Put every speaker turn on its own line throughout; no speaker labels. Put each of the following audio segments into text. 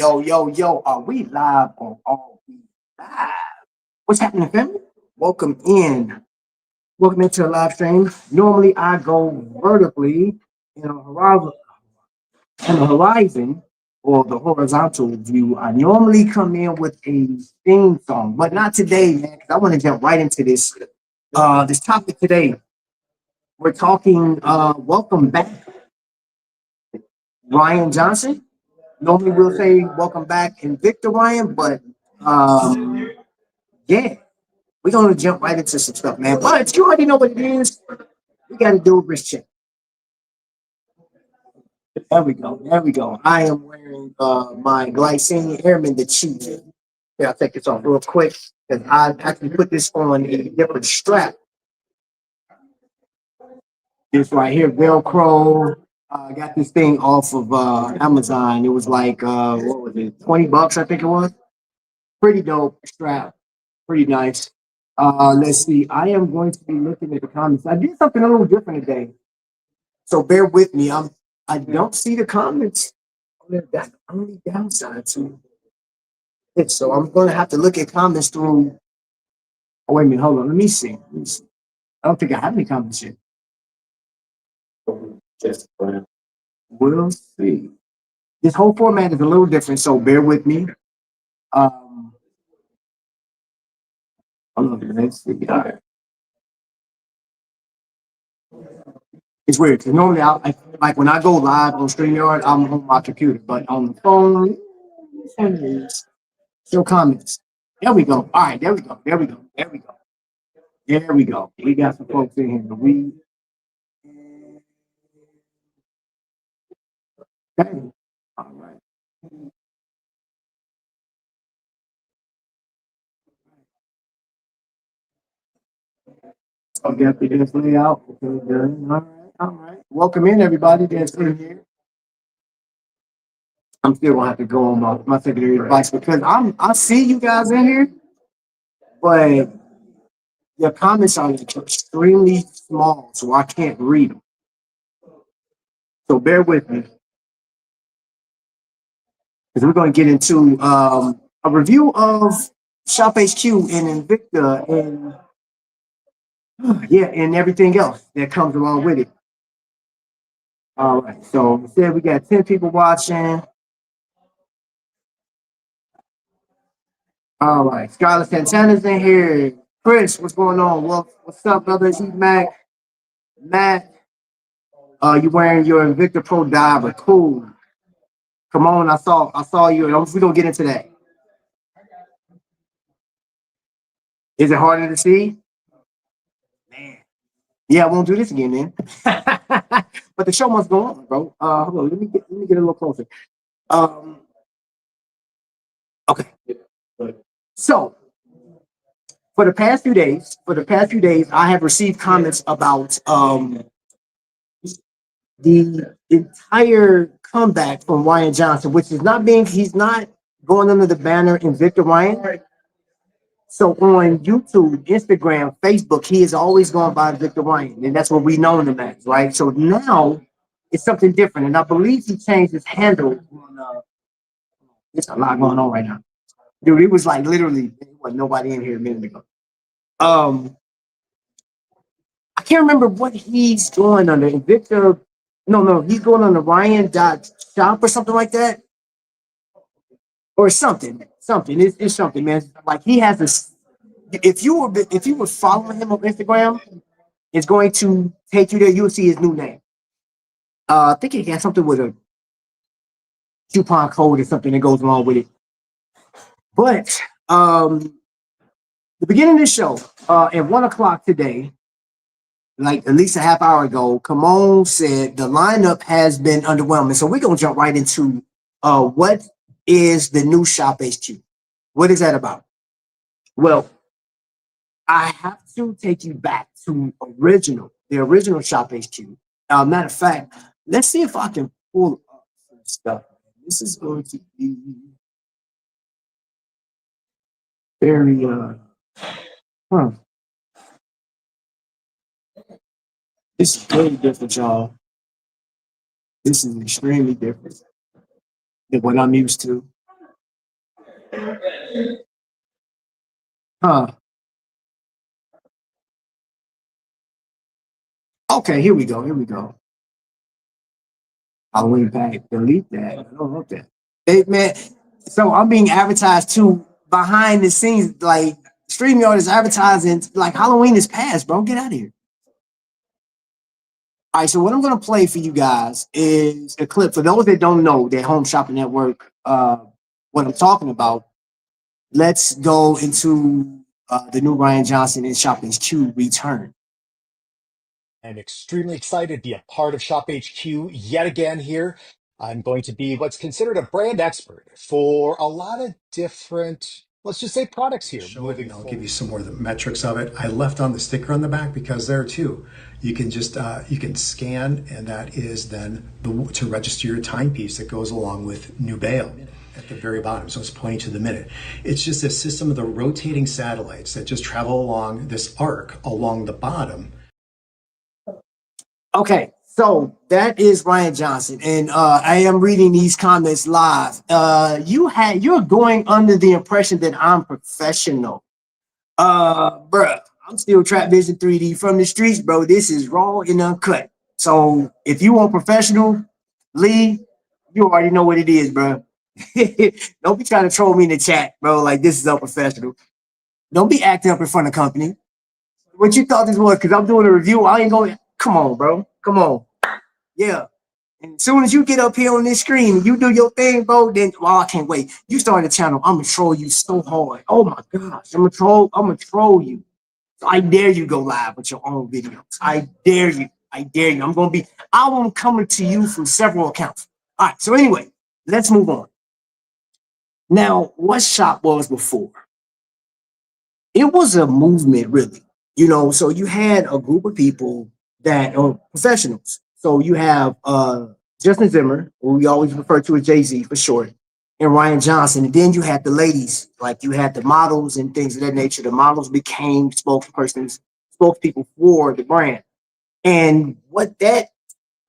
Yo, are we live or are we live? What's happening, family? Welcome in. Welcome into the live stream. Normally, I go vertically in a horizon or the horizontal view. I normally come in with a theme song, but not today, man, because I want to jump right into this topic today. We're talking, welcome back, Ryan Johnson. Normally, we'll say welcome back, Invicta Ryan, but yeah, we're gonna jump right into some stuff, man. But you already know what it is. We got to do a wrist check. There we go. There we go. I am wearing my Glycine Airman the Chief. Yeah, I'll take this off real quick because I actually put this on a different strap. This right here, Velcro. I got this thing off of Amazon. It was like what was it, $20? I think it was. Pretty dope strap. Pretty nice. Let's see. I am going to be looking at the comments. I did something a little different today, so bear with me. I don't see the comments. That's the only downside to it. So I'm going to have to look at comments through. Oh, wait a minute. Hold on. Let me see. I don't think I have any comments yet. Just we'll see. This whole format is a little different, so bear with me. Hold on. Let's see. All right. It's weird because normally like when I go live on StreamYard, I'm on my computer, but on the phone, still comments. There we go. All right, there we go. There we go. There we go. There we go. We got some folks in here. Okay. All right. So get the dance layout. Okay, good. All right. All right. Welcome in, everybody that's in here. I'm still gonna have to go on my secondary device because I see you guys in here, but your comments are extremely small, so I can't read them. So bear with me because we're going to get into a review of ShopHQ and Invicta and yeah, and everything else that comes along with it. All right, so instead we got 10 people watching. All right, Scarlett Santana's in here. Chris, what's going on? Well, what's up, brother? Matt, you wearing your Invicta Pro Diver? Cool. Come on, I saw you. We're gonna get into that. Is it harder to see? Man. Yeah, I won't do this again, man. But the show must go on, bro. Hold on, let me get a little closer. Okay. So for the past few days, I have received comments about the entire comeback from Ryan Johnson, which is he's not going under the banner Invicta Ryan. So on YouTube, Instagram, Facebook, he has always gone by Victor Ryan, and that's what we know him as, right? So now it's something different, and I believe he changed his handle. There's a lot going on right now, dude. It was like literally there wasn't nobody in here a minute ago. I can't remember what he's going under. Victor, no, he's going on the Ryan.shop or something like that, or something. It's something, man. Like he has this. If you were following him on Instagram, it's going to take you there. You'll see his new name. I think it has something with a coupon code or something that goes along with it. But the beginning of the show, at 1 o'clock today, like at least a half hour ago, Kamon said the lineup has been underwhelming. So we're gonna jump right into what is the new ShopHQ? What is that about? Well, I have to take you back to the original ShopHQ. Matter of fact, let's see if I can pull up some stuff. This is going to be very this is really different, y'all. This is extremely different than what I'm used to. Huh. Okay, here we go. Here we go. Halloween pack. Delete that. I don't want that. Hey, man. So I'm being advertised to behind the scenes. Like StreamYard is advertising. Like Halloween is past, bro. Get out of here. All right. So what I'm gonna play for you guys is a clip for those that don't know that Home Shopping Network. What I'm talking about. Let's go into the new Ryan Johnson and ShopHQ return.
I'm extremely excited to be a part of ShopHQ yet again here. I'm going to be what's considered a brand expert for a lot of different, let's just say, products here.
Show it and I'll give you some more of the metrics of it. I left on the sticker on the back because there too, you can just you can scan, and that is then to register your timepiece that goes along with new bail at the very bottom. So it's pointing to the minute. It's just a system of the rotating satellites that just travel along this arc along the bottom.
Okay, so that is Ryan Johnson, and I am reading these comments live. You're going under the impression that I'm professional. Bruh, I'm still TrapVision 3D from the streets, bro. This is raw and uncut. So if you want professional, Lee, you already know what it is, bro. Don't be trying to troll me in the chat, bro. Like this is unprofessional. Don't be acting up in front of company. What you thought this was? Because I'm doing a review. I ain't going. Come on, bro. Come on. Yeah. And as soon as you get up here on this screen and you do your thing, bro, then I can't wait. You start a channel, I'm gonna troll you so hard. Oh my gosh, I'm gonna troll you. I dare you go live with your own videos. I dare you. I dare you. I'm coming to you from several accounts. All right, so anyway, let's move on. Now, what Shop was before? It was a movement, really. So you had a group of people that are professionals. So you have Justin Zimmer, who we always refer to as Jay-Z for short, and Ryan Johnson. And then you had the ladies, like you had the models and things of that nature. The models became spokespeople for the brand. And what that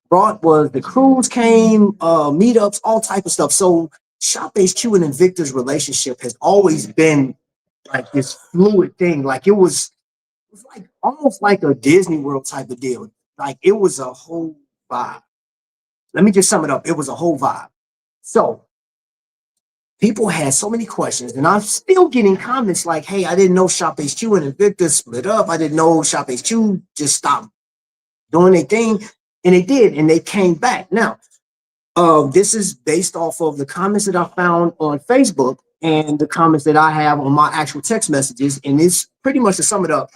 brought was the crews came, meetups, all type of stuff. So ShopHQ and Invicta's relationship has always been like this fluid thing. Like it was like almost like a Disney World type of deal. Like it was a whole vibe. Let me just sum it up. It was a whole vibe. So people had so many questions, and I'm still getting comments like, "Hey, I didn't know ShopHQ and Invicta split up. I didn't know ShopHQ just stopped doing their thing," and they did, and they came back. Now, this is based off of the comments that I found on Facebook and the comments that I have on my actual text messages, and it's pretty much to sum it up.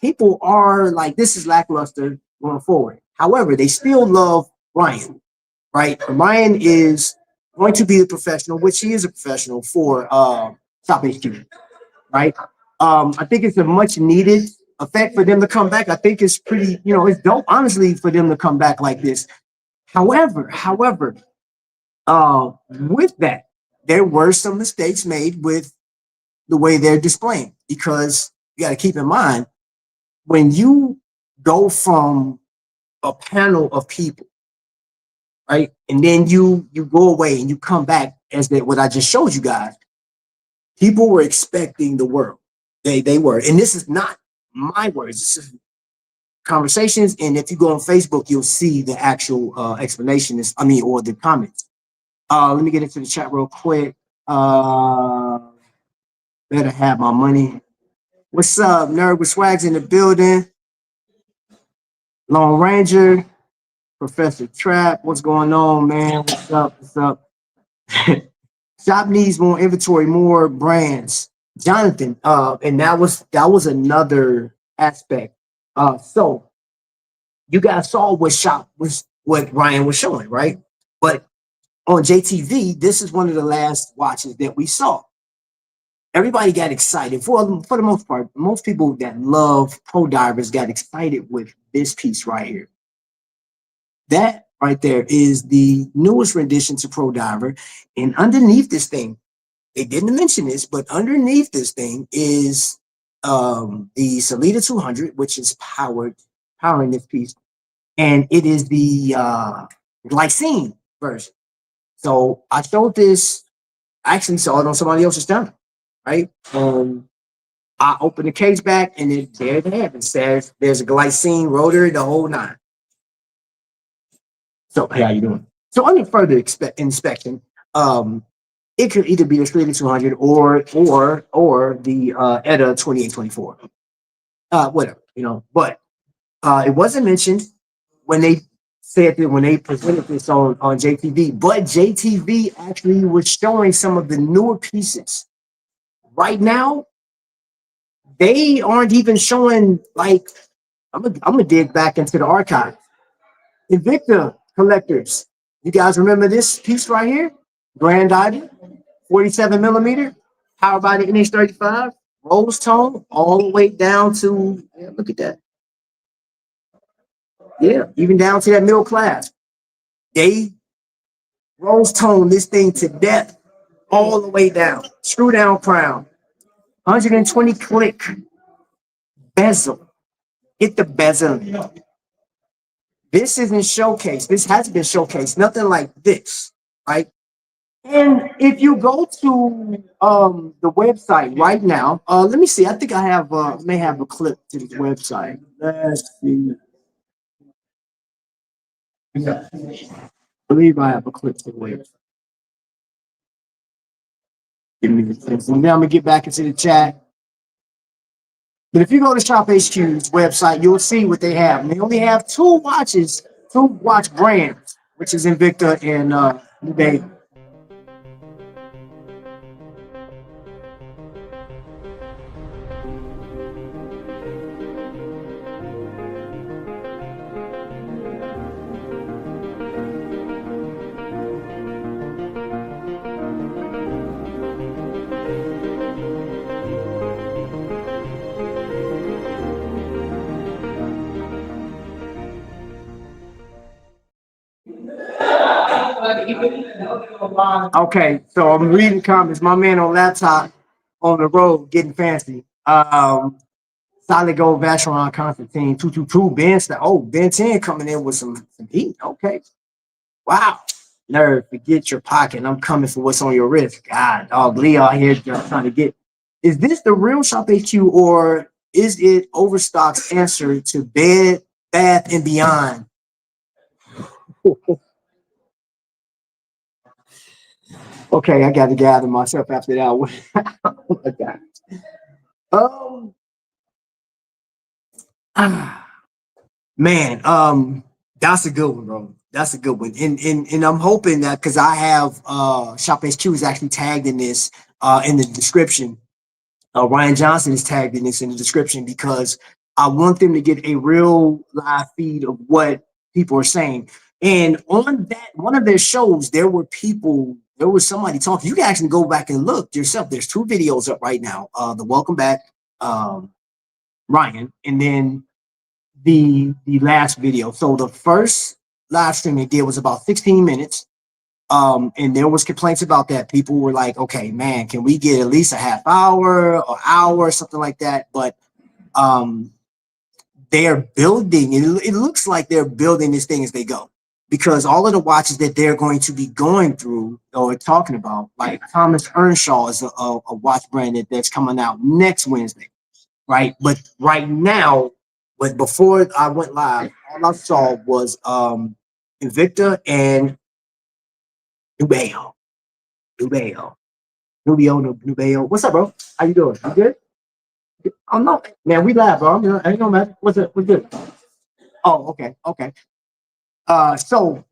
People are like, this is lackluster going forward. However, they still love Ryan, right? Ryan is going to be a professional, which he is a professional for ShopHQ, right? I think it's a much needed effect for them to come back. I think it's pretty, it's dope, honestly, for them to come back like this. However, with that, there were some mistakes made with the way they're displaying, because you got to keep in mind when you go from a panel of people, right, and then you go away and you come back as what I just showed you guys, people were expecting the world. They were, and this is not my words. This is conversations, and if you go on Facebook, you'll see the actual explanation. Or the comments. Let me get into the chat real quick. Better have my money. What's up, nerd with swags in the building? Lone Ranger, Professor Trap. What's going on, man? What's up? What's up? Shop needs more inventory, more brands. Jonathan, and that was another aspect. So you guys saw what Ryan was showing, right? But on JTV, this is one of the last watches that we saw. Everybody got excited for the most part. Most people that love pro divers got excited with this piece right here. That right there is the newest rendition to Pro Diver, and underneath this thing, they didn't mention this, but underneath this thing is the Salida 200, which is powering this piece, and it is the glycine version. So I showed this. I actually saw it on somebody else's channel. right? I open the case back, and there it happens. Says there's a glycine rotor, the whole nine. So hey, how you doing? So under further inspection, it could either be the Street 200 or the ETA 2824. Whatever, But it wasn't mentioned when they said that when they presented this on JTV, but JTV actually was showing some of the newer pieces. Right now, they aren't even showing, like, I'm gonna dig back into the archive. Invicta collectors. You guys remember this piece right here? Grand Diamond, 47 millimeter, powered by the NH35, rose tone, all the way down to, yeah, look at that. Yeah, even down to that middle class. They rose tone this thing to death, all the way down. Screw down crown, 120 click bezel. Get the bezel. This isn't showcased. This hasn't been showcased. Nothing like this, right? And if you go to the website right now, let me see. I think I have may have a clip to the website. Let's see. I believe I have a clip to the website. Give me the clip. And now I'm gonna get back into the chat. But if you go to ShopHQ's website, you'll see what they have. And they only have two watch brands, which is Invicta and Invicta. Okay, so I'm reading comments. My man on laptop on the road getting fancy. Solid Gold Vacheron Constantine 222 Ben 10 coming in with some heat. Okay. Wow. Nerve, forget your pocket. I'm coming for what's on your wrist. God, dog, Lee out here just trying to get. Is this the real ShopHQ or is it Overstock's answer to Bed, Bath, and Beyond? Okay, I got to gather myself after that one. Oh my God. Man, that's a good one, bro. That's a good one. And I'm hoping that because I have ShopHQ is actually tagged in this in the description. Ryan Johnson is tagged in this in the description because I want them to get a real live feed of what people are saying. And on that one of their shows, there was somebody talking. You can actually go back and look yourself. There's two videos up right now. The welcome back, Ryan, and then the last video. So the first live stream they did was about 16 minutes. And there was complaints about that. People were like, okay, man, can we get at least a half hour or hour, something like that? But they're building, it looks like they're building this thing as they go. Because all of the watches that they're going to be going through or talking about, like Thomas Earnshaw is a watch brand that's coming out next Wednesday, right? But right now, but before I went live, all I saw was Invicta and Nubeo. Nubeo. What's up, bro? How you doing? You good? Oh no, man, we live, bro. Ain't no matter. What's up? What's good? Oh, okay. So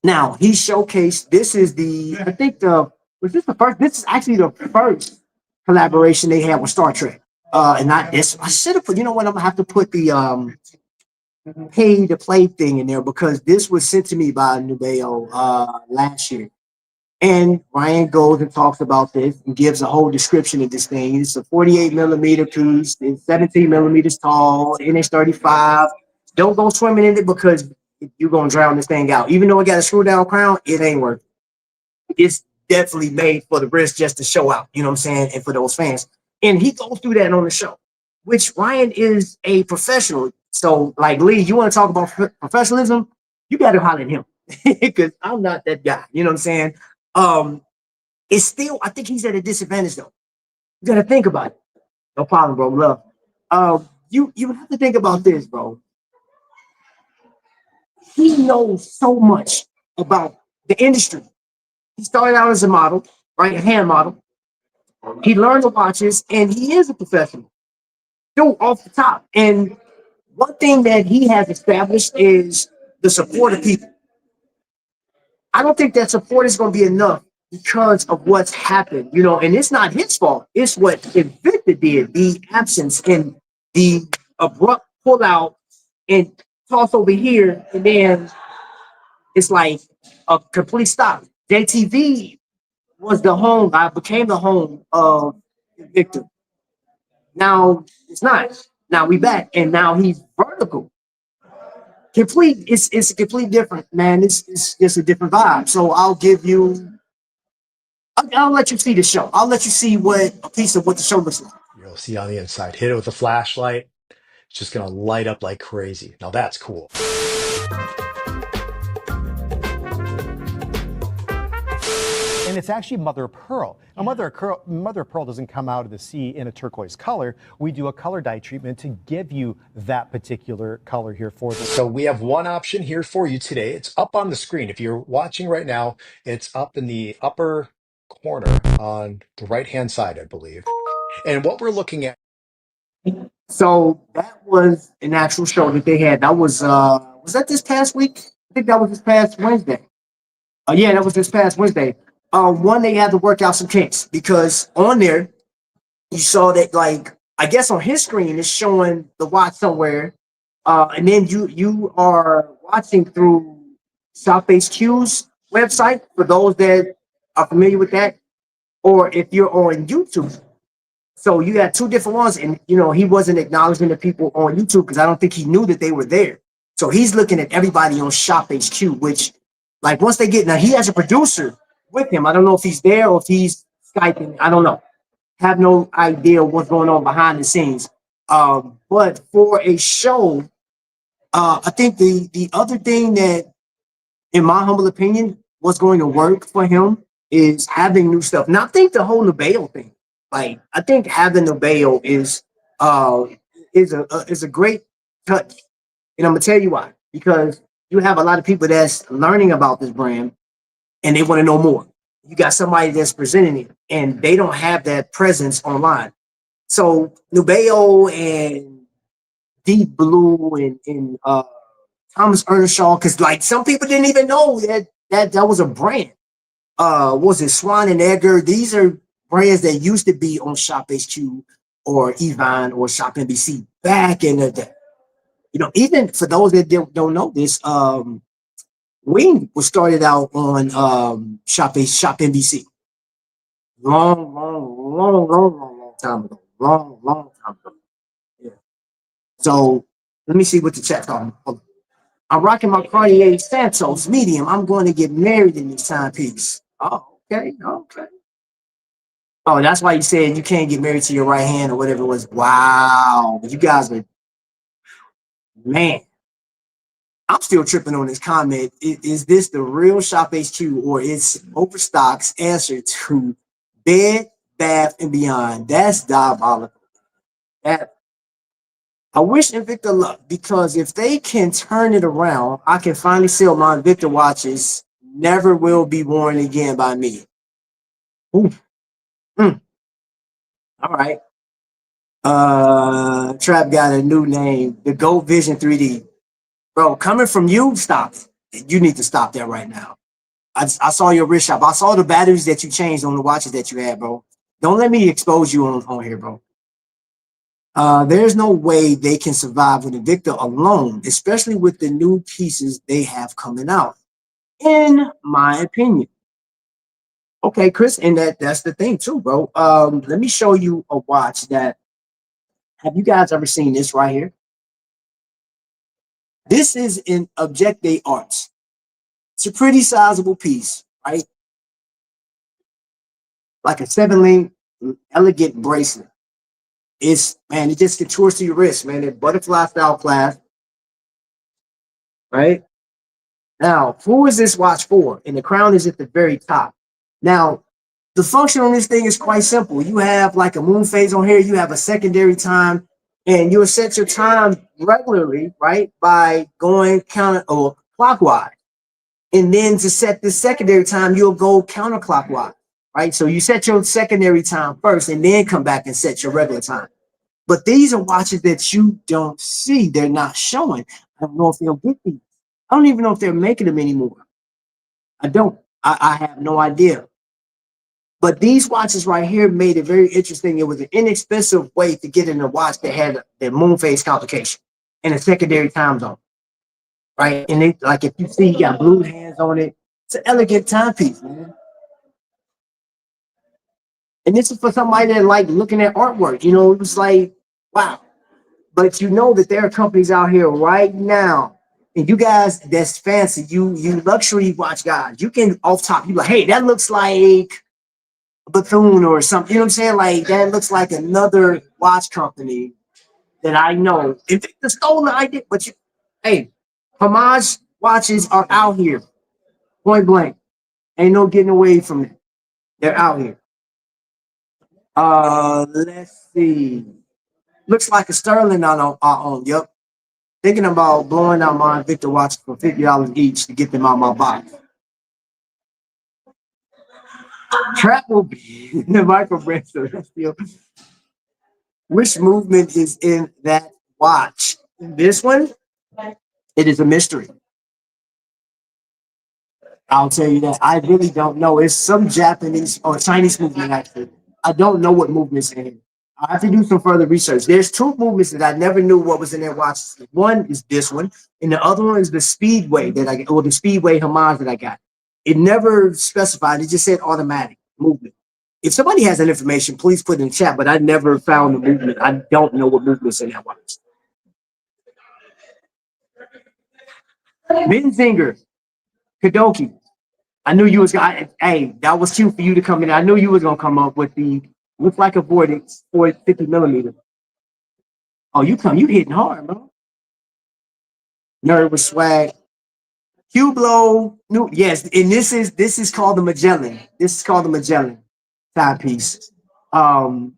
now he showcased. This is I think was this the first? This is actually the first collaboration they had with Star Trek. And not this. I should have put. You know what? I'm gonna have to put the pay to play thing in there because this was sent to me by Nubeo last year. And Ryan goes and talks about this and gives a whole description of this thing. It's a 48 millimeter piece, it's 17 millimeters tall, NH35. Don't go swimming in it because you're gonna drown this thing out. Even though it got a screw down crown, it ain't worth it. It's definitely made for the wrist just to show out, you know what I'm saying, and for those fans. And he goes through that on the show, which Ryan is a professional. So, like Lee, you want to talk about professionalism? You got to holler at him because I'm not that guy. You know what I'm saying? It's still, I think he's at a disadvantage though, You gotta think about it. No problem, bro. Love. You have to think about this, bro. He knows so much about the industry. He started out as a model, right? A hand model. He learned the watches, and he is a professional. Dude, off the top. And one thing that he has established is the support of people. I don't think that support is going to be enough because of what's happened, you know, and it's not his fault. It's what Invicta did, the absence and the abrupt pullout and toss over here, and then it's like a complete stop. JTV was the home, I became the home of Invicta. Now it's not. Now we back, and now he's vertical. Complete, it's a complete different, man. It's a different vibe. So I'll let you see the show. I'll let you see what a piece of what the show looks like.
You'll see on the inside. Hit it with a flashlight. It's just going to light up like crazy. Now that's cool.
And it's actually mother of pearl. Now, mother of pearl doesn't come out of the sea in a turquoise color. We do a color dye treatment to give you that particular color here for the.
So we have one option here for you today. It's up on the screen. If you're watching right now, it's up in the upper corner on the right-hand side, I believe. And what we're looking at.
So that was an actual show that they had. That was that this past week? I think that was this past Wednesday. Yeah, that was this past Wednesday. One, they had to work out some kinks because on there you saw that, like, I guess on his screen it's showing the watch somewhere, and then you are watching through ShopHQ's website for those that are familiar with that, or if you're on YouTube. So you got two different ones, and you know he wasn't acknowledging the people on YouTube because I don't think he knew that they were there. So he's looking at everybody on ShopHQ, which, like, once they get now, he has a producer with him. I don't know if he's there or if he's Skyping. I don't know. Have no idea what's going on behind the scenes. But for a show, I think the other thing that, in my humble opinion, what's going to work for him is having new stuff. Now, I think the whole Nubeo thing, like, I think having Nubeo uh is a great touch, and I'm gonna tell you why. Because you have a lot of people that's learning about this brand and they want to know more. You got somebody that's presenting it, and they don't have that presence online. So Nubeo and Deep Blue and Thomas Earnshaw, because like some people didn't even know that was a brand. Was it Swan and Edgar? These are brands that used to be on ShopHQ or Evine or Shop NBC back in the day. You know, even for those that don't know this, Wing was started out on Shop NBC. Long time ago. Long time ago. Yeah. So let me see what the chat on. I'm rocking my Cartier Santos medium. I'm going to get married in this timepiece. Oh, okay, okay. Oh, that's why you said you can't get married to your right hand or whatever it was. Wow, you guys are, man. I'm still tripping on this comment. Is this the real ShopHQ or is Overstock's answer to Bed, Bath, and Beyond? That's diabolical. That, I wish Invicta luck, because if they can turn it around, I can finally sell my Invicta watches. Never will be worn again by me. Ooh. Mm. All right. Trap got a new name, the Gold Vision 3D. Bro, coming from you, stop. You need to stop that right now. I saw your wrist shop. I saw the batteries that you changed on the watches that you had, bro. Don't let me expose you on here, bro. There's no way they can survive with Invicta alone, especially with the new pieces they have coming out, in my opinion. Okay, Chris, and that's the thing too, bro. Let me show you a watch that, have you guys ever seen this right here? This is in Objecte Arts. It's a pretty sizable piece, right? Like a 7-link elegant bracelet. It's, man, it just contours to your wrist, man. It's butterfly style clasp, right? Now, who is this watch for? And the crown is at the very top. Now, The function on this thing is quite simple. You have like a moon phase on here, you have a secondary time, and you'll set your time regularly, right? By going counter or clockwise. And then to set the secondary time, you'll go counterclockwise, right? So you set your secondary time first and then come back and set your regular time. But these are watches that you don't see. They're not showing. I don't know if they'll get these. I don't even know if they're making them anymore. I don't. I have no idea. But these watches right here made it very interesting. It was an inexpensive way to get in a watch that had the moon phase complication and a secondary time zone, right? And it, like if you see, you got blue hands on it. It's an elegant timepiece, man. And this is for somebody that like looking at artwork. You know, it was like, wow. But you know that there are companies out here right now, and you guys that's fancy, you luxury watch guys, you can off top, you like, hey, that looks like Bethune or something. You know what I'm saying? Like that looks like another watch company that I know. If the stolen idea, but you, hey, Homage watches are out here, point blank. Ain't no getting away from it. They're out here. Let's see. Looks like a Sterling I own. Yep. Thinking about blowing out my Invicta watch for $50 each to get them out my box. Trap will be in the micro brand, so that's still. Which movement is in that watch? This one, it is a mystery. I'll tell you that. I really don't know. It's some Japanese or Chinese movement, actually. I don't know what movement's in it. I have to do some further research. There's two movements that I never knew what was in their watches. One is this one, and the other one is the Speedway that I got, or the Speedway Homage that I got. It never specified. It just said automatic movement. If somebody has that information, please put it in the chat. But I never found the movement. I don't know what movement's in that watch. Benzinger, Kadoki. I knew you was gonna. Hey, that was cute for you to come in. I knew you was gonna come up with the look like a Vortex 50 millimeter. Oh, you hitting hard, bro. Nerd with swag. Hublot, new, yes, and this is called the Magellan. This is called the Magellan timepiece. And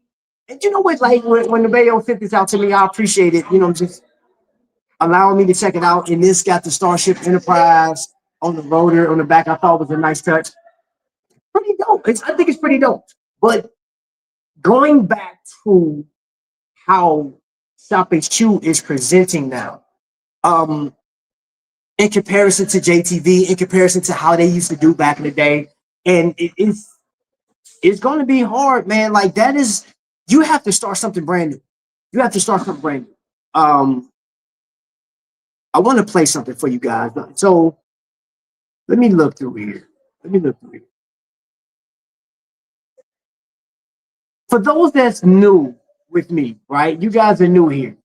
you know what? Like when the Bayo sent this out to me, I appreciate it. You know, just allowing me to check it out. And this got the Starship Enterprise on the rotor on the back. I thought it was a nice touch. Pretty dope. I think it's pretty dope. But going back to how ShopHQ is presenting now, in comparison to JTV, in comparison to how they used to do back in the day, and it's going to be hard, man. Like that is, you have to start something brand new. You have to start something brand new. I want to play something for you guys. So let me look through here. For those that's new with me, right? You guys are new here.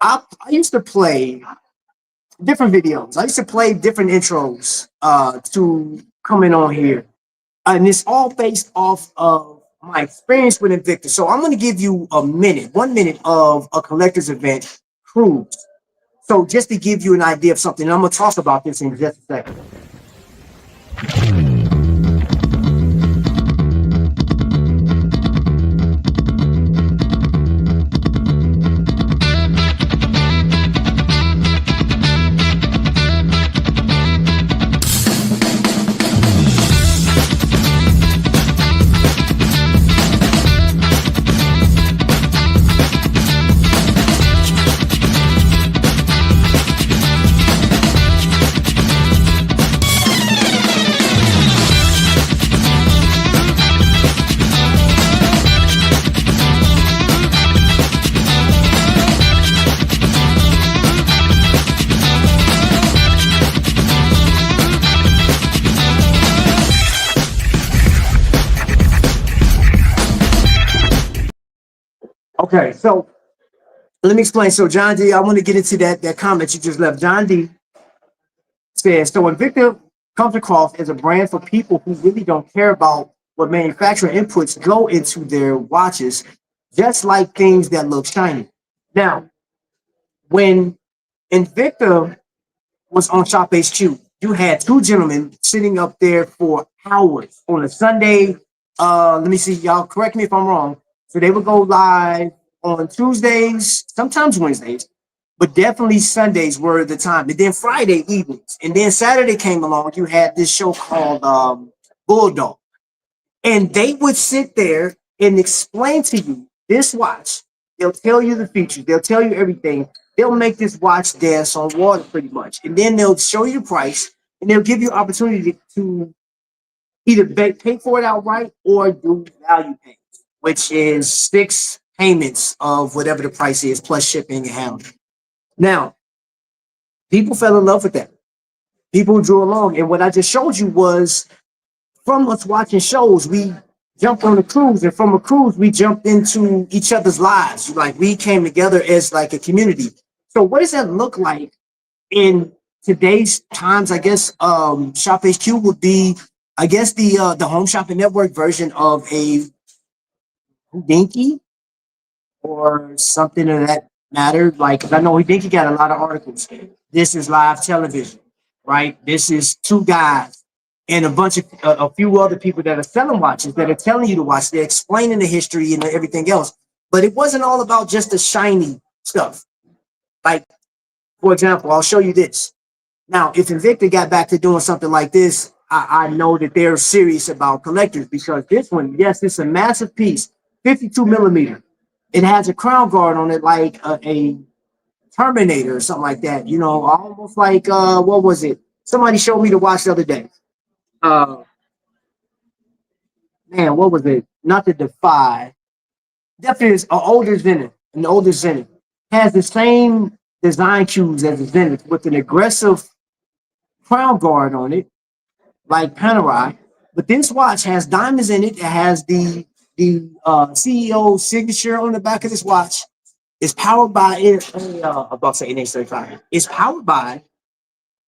I used to play different videos. I used to play different intros to coming on here. And it's all based off of my experience with Invicta. So I'm going to give you 1 minute of a collector's event cruise. So just to give you an idea of something, I'm going to talk about this in just a second. Okay, so let me explain. So John D, I want to get into that comment you just left. John D says, so Invicta comes across as a brand for people who really don't care about what manufacturer inputs go into their watches, just like things that look shiny. Now, when Invicta was on ShopHQ, you had two gentlemen sitting up there for hours on a Sunday. Let me see, y'all correct me if I'm wrong. So they would go live on Tuesdays, sometimes Wednesdays, but definitely Sundays were the time. And then Friday evenings. And then Saturday came along, you had this show called Bulldog. And they would sit there and explain to you this watch. They'll tell you the features, they'll tell you everything. They'll make this watch dance on water pretty much. And then they'll show you the price and they'll give you opportunity to either pay for it outright or do value payments, which is 6 payments of whatever the price is plus shipping and handling. Now, people fell in love with that. People drew along. And what I just showed you was from us watching shows, we jumped on a cruise, and from a cruise, we jumped into each other's lives. Like we came together as like a community. So what does that look like in today's times? I guess ShopHQ would be, I guess, the home shopping network version of a Dinky or something of that matter. Like I know Dinky got a lot of articles. This is live television, right? This is 2 guys and a bunch of a few other people that are selling watches that are telling you to watch. They're explaining the history and everything else. But it wasn't all about just the shiny stuff. Like, for example, I'll show you this. Now, if Invicta got back to doing something like this, I know that they're serious about collectors, because this one, yes, it's a massive piece, 52 millimeter. It has a crown guard on it like a Terminator or something like that. You know, almost like, what was it? Somebody showed me the watch the other day. Man, what was it? Not the Defy. Definitely is an older Zenith. Has the same design cues as the Zenith with an aggressive crown guard on it, like Panerai. But this watch has diamonds in it. It has the CEO signature on the back of this watch. It's powered by about to say NH35. It's powered by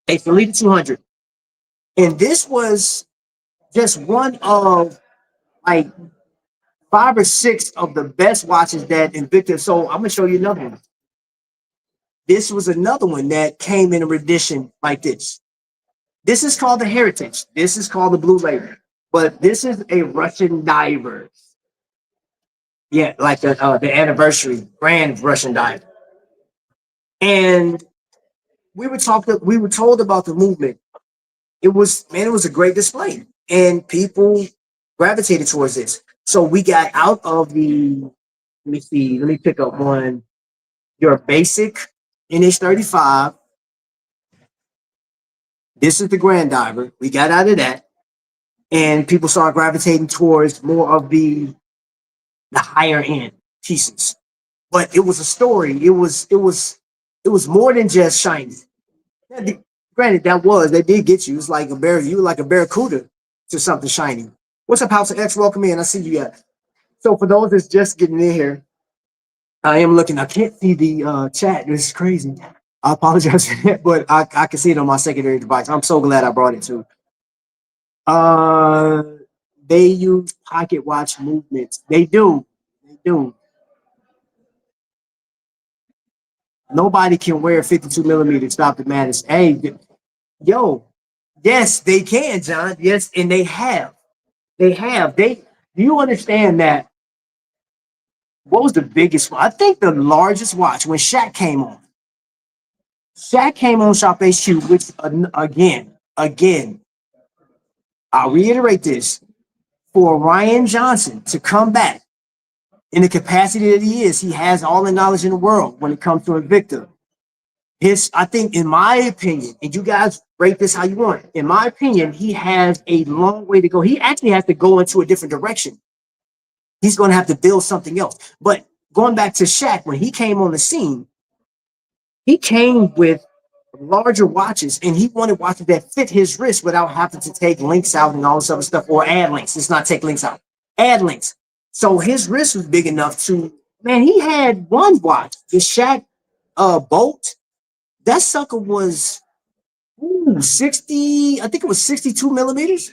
a Felita 200. And this was just one of like 5 or 6 of the best watches that Invicta. So I'm gonna show you another one. This was another one that came in a rendition like this. This is called the Heritage. This is called the Blue Label. But this is a Russian diver. Yeah, like the anniversary grand Russian diver. And we were told about the movement. It was a great display, and people gravitated towards this. So we got out of the, let me pick up one. Your basic NH35. This is the Grand Diver. We got out of that, and people started gravitating towards more of the higher end pieces. But it was a story. It was more than just shiny. Granted, they did get you. It's like you were like a barracuda to something shiny. What's up, House of X? Welcome in. I see you. So for those that's just getting in here, I am looking. I can't see the chat. This is crazy. I apologize for that, but I can see it on my secondary device. I'm so glad I brought it too. They use pocket watch movements. They do. They do. Nobody can wear 52 millimeter. Stop the madness. Hey, yo, yes, they can, John. Yes, and they have. They have. Do you understand that? What was the biggest? I think the largest watch when Shaq came on. Shaq came on ShopHQ, which again, I'll reiterate this: for Ryan Johnson to come back in the capacity that he is, he has all the knowledge in the world when it comes to Invicta. I think, in my opinion, and you guys rate this how you want. In my opinion, he has a long way to go. He actually has to go into a different direction. He's going to have to build something else. But going back to Shaq, when he came on the scene, he came with larger watches, and he wanted watches that fit his wrist without having to take links out and all this other stuff, or add links. Let's not take links out. Add links. So his wrist was big enough to, man, he had one watch, the Shaq Bolt. That sucker was 60, I think it was 62 millimeters.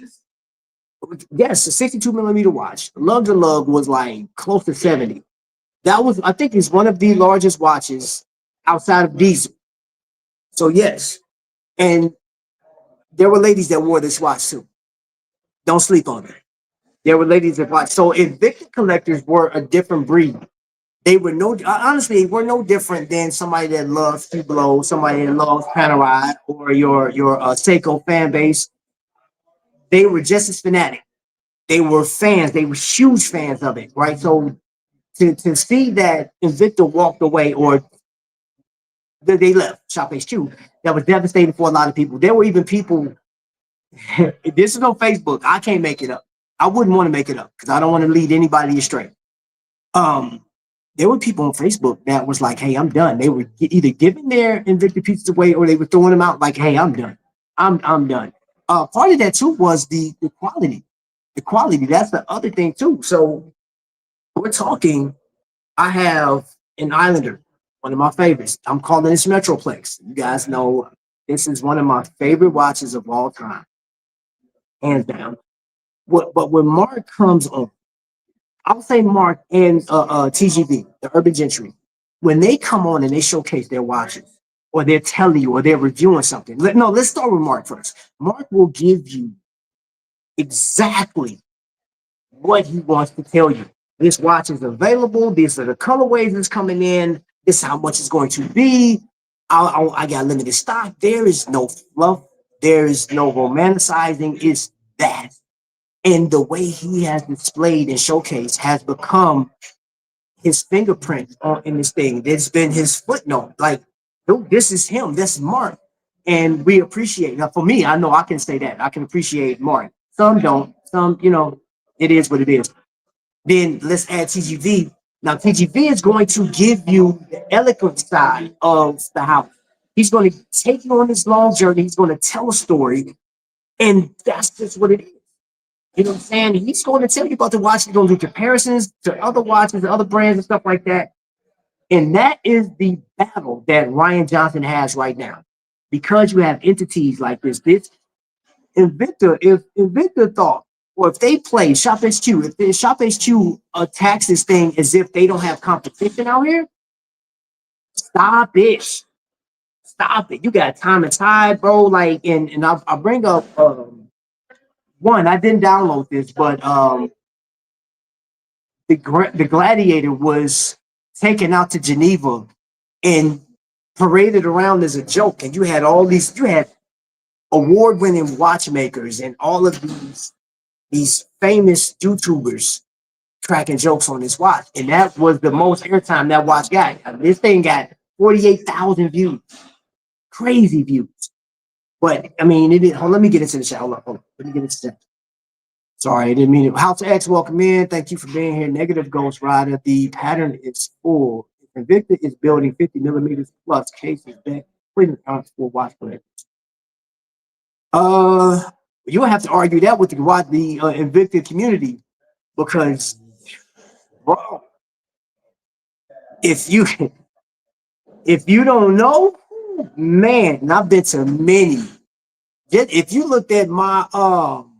Yes, a 62 millimeter watch. Lug to lug was like close to 70. That was, I think, is one of the largest watches outside of diesel. So yes, and there were ladies that wore this watch too. Don't sleep on it. There were ladies that watched. So Invicta collectors were a different breed. They were honestly, were no different than somebody that loves Hublot, somebody that loves Panerai, or your Seiko fan base. They were just as fanatic. They were fans. They were huge fans of it, right? So to see that Invicta walked away, or they left ShopHQ, that was devastating for a lot of people. There were even people. This is on Facebook. I can't make it up. I wouldn't want to make it up because I don't want to lead anybody astray. Um, there were people on Facebook that was like, "Hey, I'm done." They were either giving their Invicta pieces away or they were throwing them out. Like, "Hey, I'm done. I'm done." Part of that too was the quality. The quality. That's the other thing too. So we're talking. I have an Islander, one of my favorites. I'm calling this Metroplex. You guys know this is one of my favorite watches of all time, hands down. But when Mark comes on, I'll say Mark and TGV, the Urban Gentry, when they come on and they showcase their watches, or they're telling you, or they're reviewing something. Let's start with Mark first. Mark will give you exactly what he wants to tell you. This watch is available. These are the colorways that's coming in. This is how much it's going to be. I got limited stock. There is no fluff. There is no romanticizing. It's that. And the way he has displayed and showcased has become his fingerprint in this thing. It's been his footnote. Like, dude, this is him. This is Mark. And we appreciate. Now, for me, I know I can say that. I can appreciate Mark. Some don't. Some, it is what it is. Then let's add TGV. Now, TGV is going to give you the eloquent side of the house. He's going to take you on this long journey. He's going to tell a story. And that's just what it is. You know what I'm saying? He's going to tell you about the watch. He's going to do comparisons to other watches, other brands, and stuff like that. And that is the battle that Ryan Johnson has right now. Because you have entities like this Invicta, if Invicta thought, or if they play ShopHQ, if ShopHQ attacks this thing as if they don't have competition out here, stop it. Stop it. You got time and tide, bro. Like, and I'll bring up one. I didn't download this, but the Gladiator was taken out to Geneva and paraded around as a joke, and you had award-winning watchmakers and all of these famous YouTubers cracking jokes on this watch, and that was the most airtime that watch got. I mean, this thing got 48,000 views, crazy views. But I mean, let me get into the chat. Hold on. Let me get into that. Sorry, I didn't mean it. House X, welcome in. Thank you for being here. Negative Ghost Rider. The pattern is full. Invicta is building 50 millimeters plus cases back. Freedom counts for watch collectors. You will have to argue that with the Invicta community, because, bro, if you don't know, man, and I've been to many. If you looked at my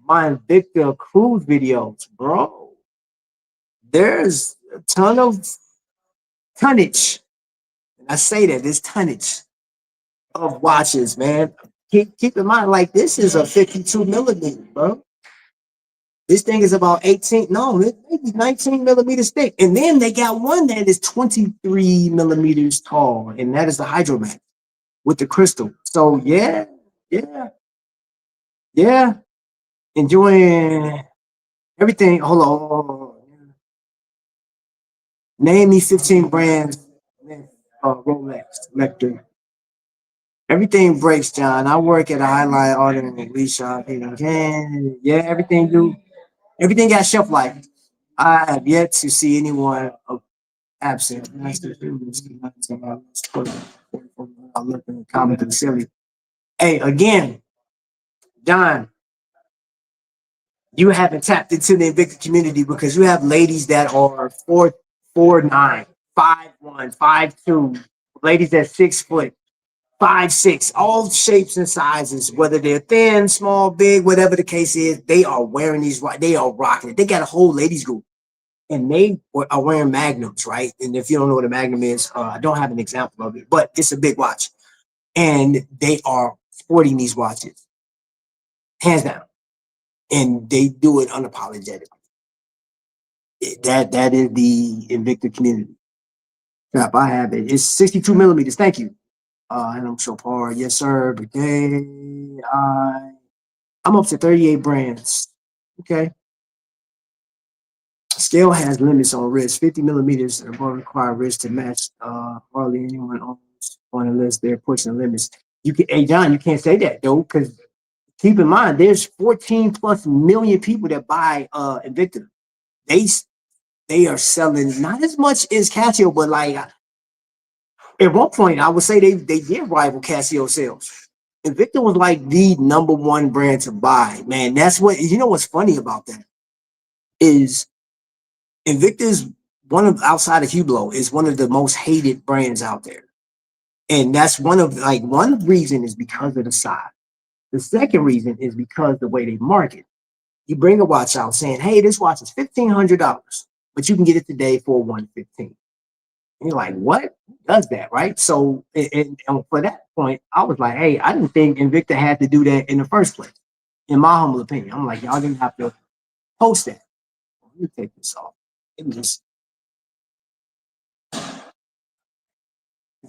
Invicta cruise videos, bro, there's a ton of tonnage. And I say that there's tonnage of watches, man. Keep in mind, like, this is a 52 millimeter, bro. This thing is about 18, no, it may be 19 millimeters thick. And then they got one that is 23 millimeters tall, and that is the Hydromax with the crystal. So yeah. Enjoying everything. Hold on. Name me 15 brands. Rolex, Lecter. Everything breaks, John. I work at a highlight auto and release shop. Yeah, everything got shelf life. I have yet to see anyone absent. Comment silly. Hey, again, John, you haven't tapped into the Invicta community because you have ladies that are 4'9", 5'1", 5'2", ladies that's 6 foot, 5'6", all shapes and sizes, whether they're thin, small, big, whatever the case is, they are wearing these, they are rocking it. They got a whole ladies group, and they are wearing Magnums, right? And if you don't know what a Magnum is, I don't have an example of it, but it's a big watch. And they are sporting these watches, hands down. and they do it unapologetically. That is the Invicta community. Trap, I have it. It's 62 millimeters. Thank you. And I'm so far. Yes, sir. Okay. I'm up to 38 brands. Okay. Scale has limits on wrist. 50 millimeters or more require wrist to match. Hardly anyone owns one unless they're pushing limits. You can, hey John, you can't say that though, because keep in mind there's 14 plus million people that buy Invicta. They are selling not as much as Casio, but like at one point I would say they did rival Casio sales. Invicta was like the number one brand to buy. Man, that's what you know. What's funny about that is Invicta is one of outside of Hublot is one of the most hated brands out there, and that's one reason is because of the size. The second reason is because the way they market. You bring a watch out saying, "Hey, this watch is $1,500, but you can get it today for $115." And you're like, "What? Who does that?" Right? So, and for that point, I was like, "Hey, I didn't think Invicta had to do that in the first place." In my humble opinion, I'm like, y'all didn't have to post that. Let me take this off. It was just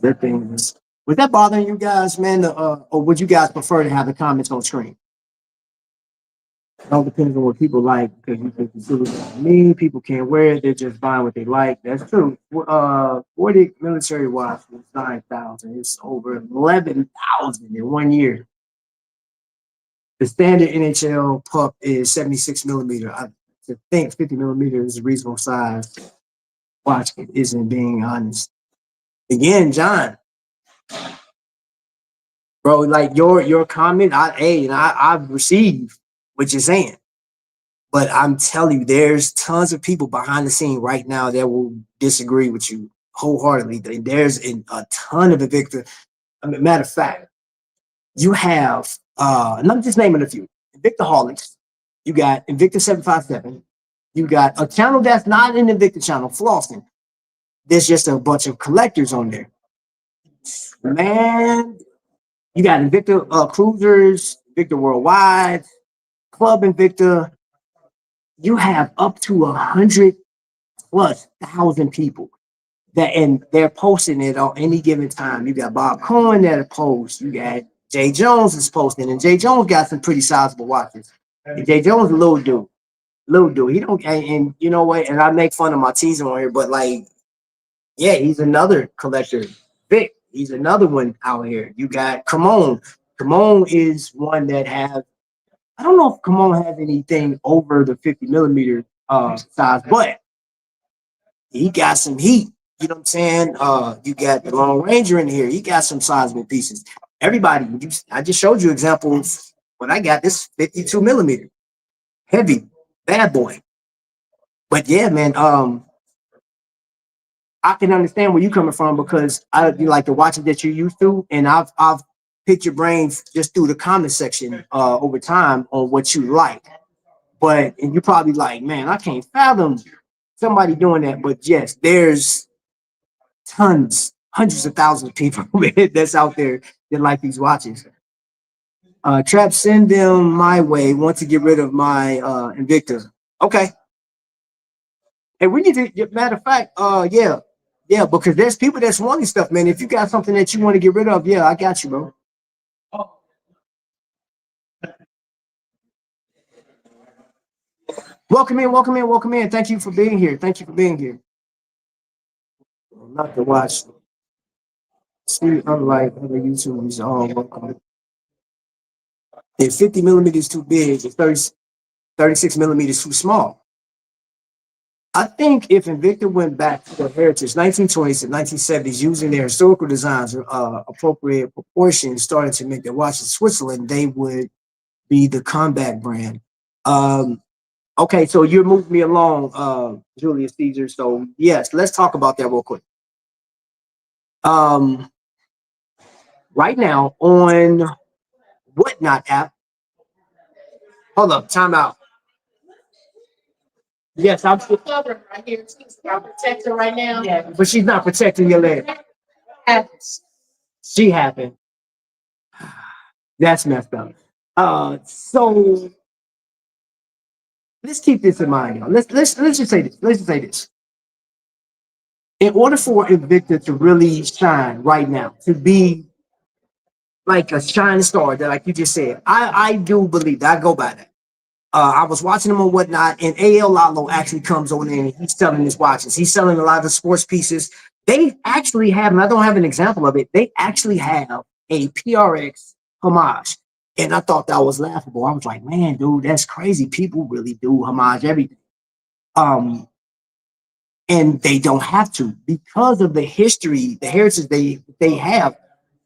that thing was that bothering you guys, man? Or would you guys prefer to have the comments on screen? It all depends on what people like because you can consider me. People can't wear it; they're just buying what they like. That's true. 40 military watch was 9,000. It's over 11,000 in 1 year. The standard NHL puck is 76 millimeter. I think 50 millimeter is a reasonable size. Watch it isn't being honest. Again, John, bro, like your comment, I've received what you're saying, but I'm telling you, there's tons of people behind the scene right now that will disagree with you wholeheartedly. There's a ton of Invicta. Matter of fact, you have and I'm just naming a few Invictaholics. You got Invicta 757. You got a channel that's not an Invicta channel, Flossing. There's just a bunch of collectors on there. Man, you got Invicta Cruisers, Invicta Worldwide, Club Invicta. You have up to 100,000+ people that, and they're posting it on any given time. You got Bob Cohen that posts. You got Jay Jones is posting, and Jay Jones got some pretty sizable watches. And Jay Jones a little dude. He don't, and you know what? And I make fun of my teasing on here, but like, yeah, he's another collector. Vic, he's another one out here. You got Camone. Camone is one that has, I don't know if Camone has anything over the 50 millimeter size, but he got some heat. You know what I'm saying? You got the Lone Ranger in here. He got some sizable pieces. Everybody, I just showed you examples. When I got this 52 millimeter, heavy, bad boy. But yeah, man, I can understand where you're coming from because I like the watches that you're used to, and I've picked your brains just through the comment section over time on what you like. But and you're probably like, man, I can't fathom somebody doing that. But yes, there's tons, hundreds of thousands of people that's out there that like these watches. Trap, send them my way. Want to get rid of my Invicta. Okay. And we need to, matter of fact, yeah, because there's people that's wanting stuff, man. If you got something that you want to get rid of, yeah, I got you, bro. Welcome in, welcome in, welcome in. Thank you for being here. Thank you for being here. Not to watch. See, unlike other YouTubers, all welcome. If 50 millimeters too big, if 36 millimeters too small. I think if Invicta went back to their heritage, 1920s and 1970s, using their historical designs, appropriate proportions, started to make their watches in Switzerland, they would be the comeback brand. Okay, so you're moving me along, Julius Caesar. So yes, let's talk about that real quick. Right now on Whatnot app, hold up, time out. Yes, I'm covered right here. I'm protecting right now. Yeah, but she's not protecting your leg. She happened. That's messed up. So let's keep this in mind, y'all. Let's just say this. Let's just say this. In order for Invicta to really shine right now, to be like a shining star, that like you just said, I do believe that. I go by that. I was watching him on whatnot, and AL Lalo actually comes on in and he's selling his watches. He's selling a lot of the sports pieces. They actually have, and I don't have an example of it, they actually have a PRX homage. And I thought that was laughable. I was like, man, dude, that's crazy. People really do homage everything. And they don't have to because of the history, the heritage they have.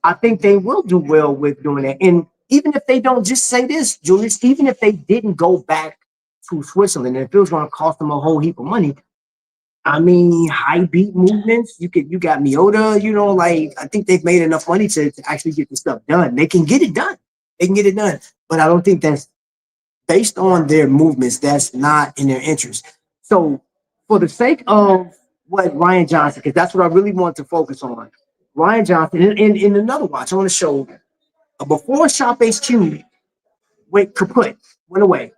I think they will do well with doing that. And even if they don't, just say this, Julius, even if they didn't go back to Switzerland, and if it was going to cost them a whole heap of money, I mean, high beat movements, you got Miota, like I think they've made enough money to actually get the stuff done. They can get it done. They can get it done. But I don't think that's based on their movements, that's not in their interest. So for the sake of what Ryan Johnson, because that's what I really want to focus on. Ryan Johnson, in another watch, I want to show before ShopHQ went kaput, went away.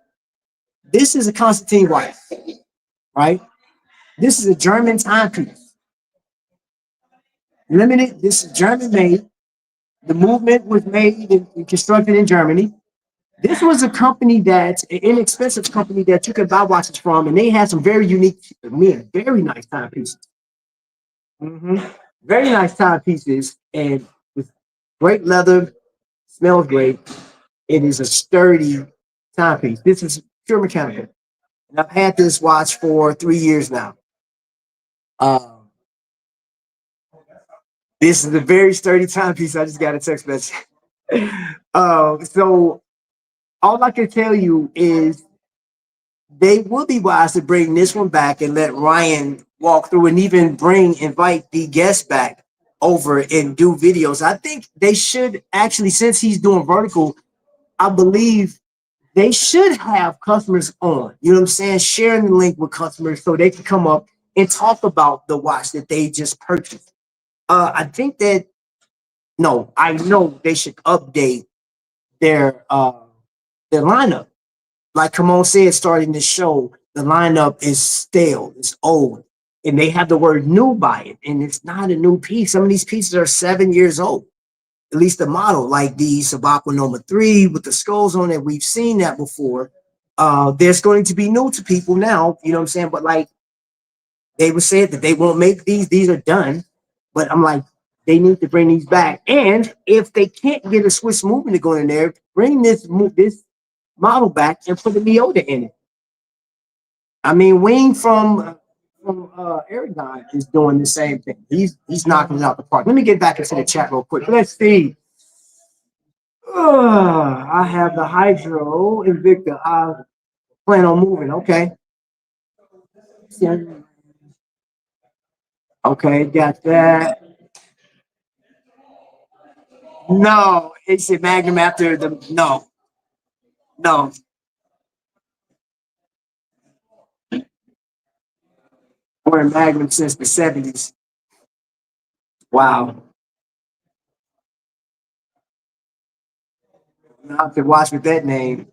This is a Constantine watch, right? This is a German timepiece. Limited, this is German made. The movement was made and constructed in Germany. This was a company that's an inexpensive company that you could buy watches from, and they had some very unique, very nice timepieces. Very nice timepieces, and with great leather, smells great. It is a sturdy timepiece. This is pure mechanical, and I've had this watch for 3 years now. This is a very sturdy timepiece. I just got a text message. So all I can tell you is they would be wise to bring this one back and let Ryan walk through and even invite the guests back over and do videos. I think they should actually, since he's doing vertical, I believe they should have customers on, you know what I'm saying? Sharing the link with customers so they can come up and talk about the watch that they just purchased. I think that, no, I know they should update their lineup. Like Kamon said, starting this show, the lineup is stale, it's old, and they have the word new by it, and it's not a new piece. Some of these pieces are 7 years old, at least the model, like the Sabakwa Noma 3 with the skulls on it. We've seen that before. There's going to be new to people now, you know what I'm saying? But like they would say that they won't make these are done. But I'm like, they need to bring these back. And if they can't get a Swiss movement to go in there, bring this model back and put the Miota in it. I mean, Wing from Aragon is doing the same thing. He's knocking it out the park. Let me get back into the chat real quick. Let's see. I have the Hydro Invicta. I plan on moving. Okay. Okay, got that. No, it's a Magnum after the no. We're in Magnum since the 70s. Wow. I have to watch with that name.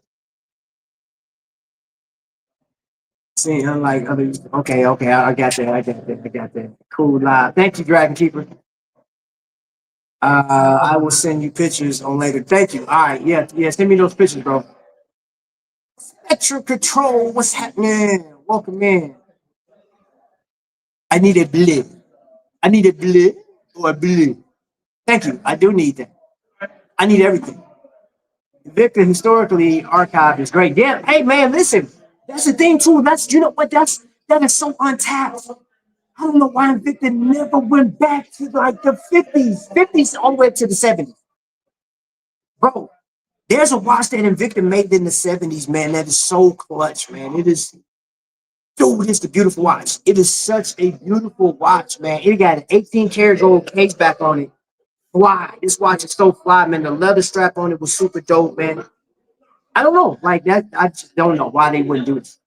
See, unlike others. Okay, I got that. I got that. Cool live. Thank you, Dragon Keeper. I will send you pictures on later. Thank you. All right, yeah. Send me those pictures, bro. Spectral Control, what's happening? Welcome in. I need a blip. I need a blip or a blip. Thank you. I do need that. I need everything. Victor historically archive is great. Yeah. Hey man, listen. That's the thing too. That's you know what? That is so untapped. I don't know why Invicta never went back to like the 50s all the way to the 70s. Bro, there's a watch that Invicta made in the 70s, man. That is so clutch, man. It is, dude, it's a beautiful watch. It is such a beautiful watch, man. It got an 18 karat gold case back on it. Fly. This watch is so fly, man. The leather strap on it was super dope, man. I don't know. Like that, I just don't know why they wouldn't do this.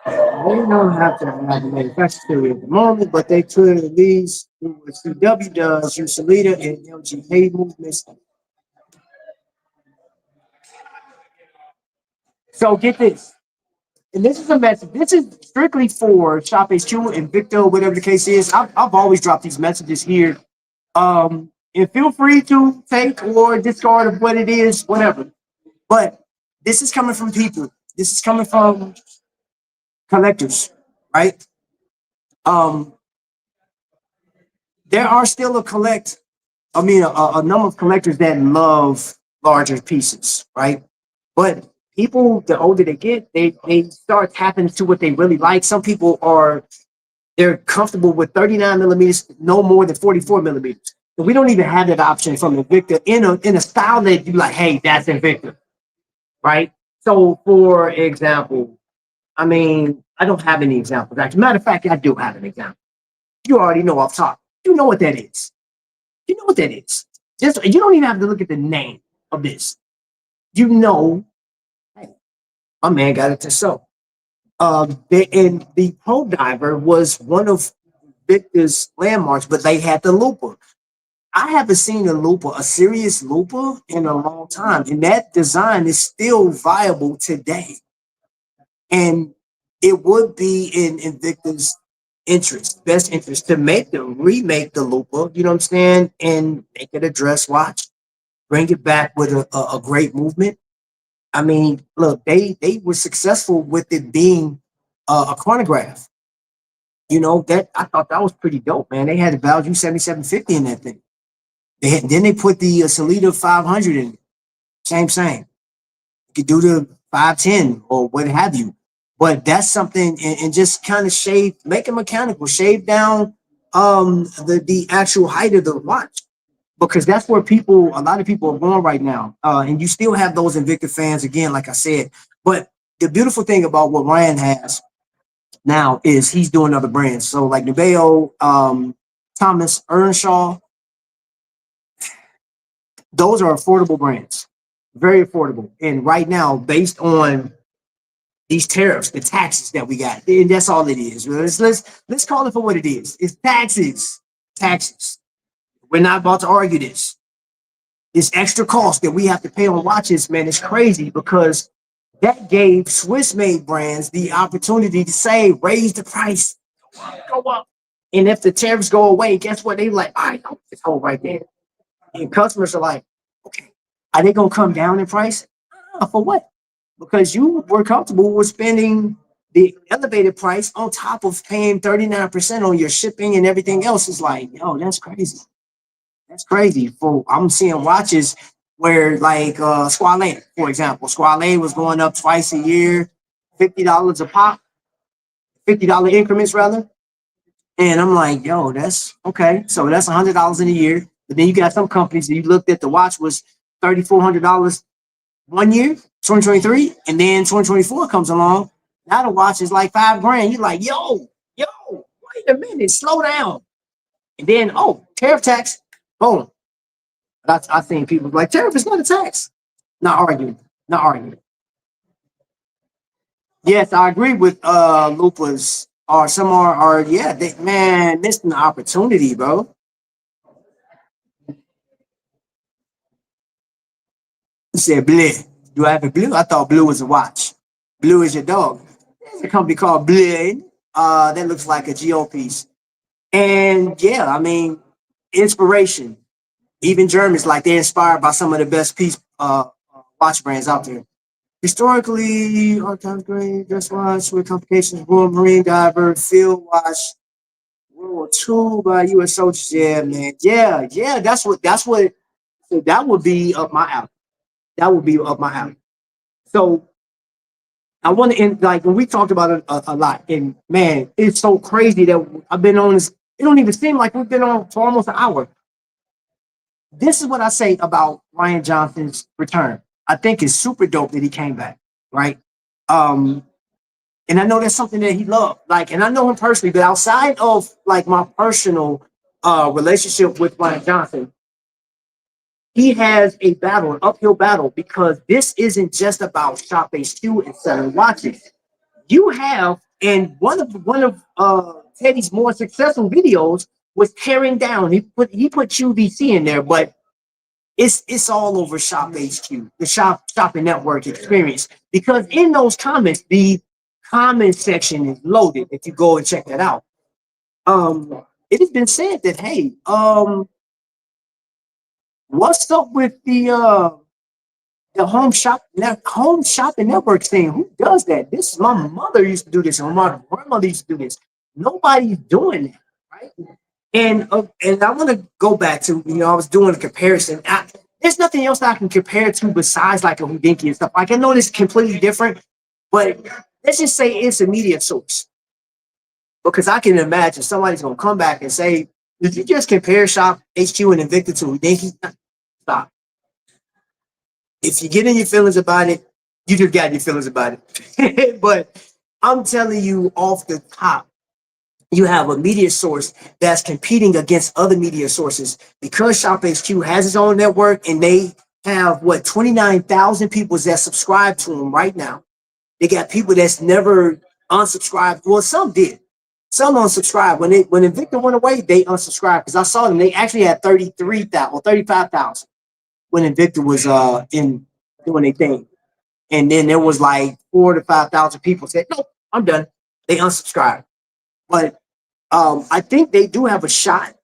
They don't have to have a manufacturer at the moment, but they could at least do what CW does, use Salida and LGA movements. So get this. And this is a message. This is strictly for ShopHQ and Invicta, whatever the case is. I've always dropped these messages here. And feel free to take or discard of what it is, whatever. But this is coming from people. This is coming from collectors, right? Um, there are still a number of collectors that love larger pieces, right? But people, the older they get, they start tapping to what they really like. Some people they're comfortable with 39 millimeters, no more than 44 millimeters. So we don't even have that option from Invicta in a style that you like, hey, that's Invicta, right? So for example, I mean, I don't have any examples. Actually, matter of fact, I do have an example. You already know off top. You know what that is. You know what that is. Just you don't even have to look at the name of this. You know, hey, my man got it to show. The Pro Diver was one of Victor's landmarks, but they had the looper. I haven't seen a serious looper, in a long time, and that design is still viable today. And it would be in Invicta's best interest, to remake the looper. You know what I'm saying, and make it a dress watch, bring it back with a great movement. I mean, look, they were successful with it being a chronograph. You know, that I thought that was pretty dope, man. They had the value 7750 in that thing. Then they put the Salida 500 in it. Same. You could do the 510 or what have you. But that's something, and just kind of make it mechanical, shave down the actual height of the watch, because that's where a lot of people are going right now. And you still have those Invicta fans, again, like I said. But the beautiful thing about what Ryan has now is he's doing other brands. So like Nubeo, Thomas Earnshaw, those are affordable brands, very affordable. And right now, based on these tariffs, the taxes that we got, and that's all it is. Let's call it for what it is. It's taxes, taxes. We're not about to argue this. This extra cost that we have to pay on watches, man, is crazy, because that gave Swiss-made brands the opportunity to say, raise the price, go up. And if the tariffs go away, guess what? They like, all right, it's hold right there. And customers are like, okay, are they gonna come down in price? For what? Because you were comfortable with spending the elevated price on top of paying 39% on your shipping and everything else. Is like, yo, that's crazy. That's crazy. I'm seeing watches where, like, Squale, for example, Squale was going up twice a year, $50 a pop, $50 increments rather. And I'm like, yo, that's okay. So that's $100 in a year. But then you got some companies that you looked at, the watch was $3,400 one year, 2023, and then 2024 comes along. Now the watch is like $5,000. You're like, yo, wait a minute, slow down. And then, tariff tax, boom. I think people like, tariff is not a tax. Not arguing. Yes, I agree with Lupa's, or some are yeah, they, man, missing the opportunity, bro. You said blue. Do I have a blue? I thought blue was a watch. Blue is your dog. There's a company called Blue. That looks like a Geo piece. And yeah, I mean, inspiration. Even Germans, like, they're inspired by some of the best watch brands out there. Historically, archive grade, dress watch with complications, Royal Marine Diver, field watch, World War II by U.S. soldiers. Yeah, man. Yeah. So that would be up my alley. That would be up my alley. So I want to end, like, when we talked about it a lot, and man, it's so crazy that I've been on this. It don't even seem like we've been on for almost an hour. This is what I say about Ryan Johnson's return. I think it's super dope that he came back, right? And I know that's something that he loved. Like, and I know him personally, but outside of like my personal relationship with Ryan Johnson, he has an uphill battle, because this isn't just about ShopHQ and selling watches. You have, and one of Teddy's more successful videos was tearing down. He put QVC in there, but it's all over ShopHQ, the shopping network experience. Because in those comments, the comment section is loaded. If you go and check that out, it has been said that, hey, what's up with the home shopping network thing? Who does that? This is my mother used to do this, and my grandmother used to do this. Nobody's doing that, right? And I want to go back to, I was doing a comparison. There's nothing else I can compare to besides like a Houdini and stuff. Like, I know this is completely different, but let's just say it's a media source, because I can imagine somebody's gonna come back and say, "Did you just compare Shop HQ and Invicta to Houdini?" Stop. If you get in your feelings about it, you just got your feelings about it. But I'm telling you off the top, you have a media source that's competing against other media sources, because ShopHQ has its own network, and they have 29,000 people that subscribe to them right now. They got people that's never unsubscribed. Well, some did. Some unsubscribed. When Invicta went away, they unsubscribed, because I saw them. They actually had 33,000 or 35,000 when Invicta was in doing their thing. And then there was like 4,000 to 5,000 people said, "Nope, I'm done." They unsubscribed. But I think they do have a shot.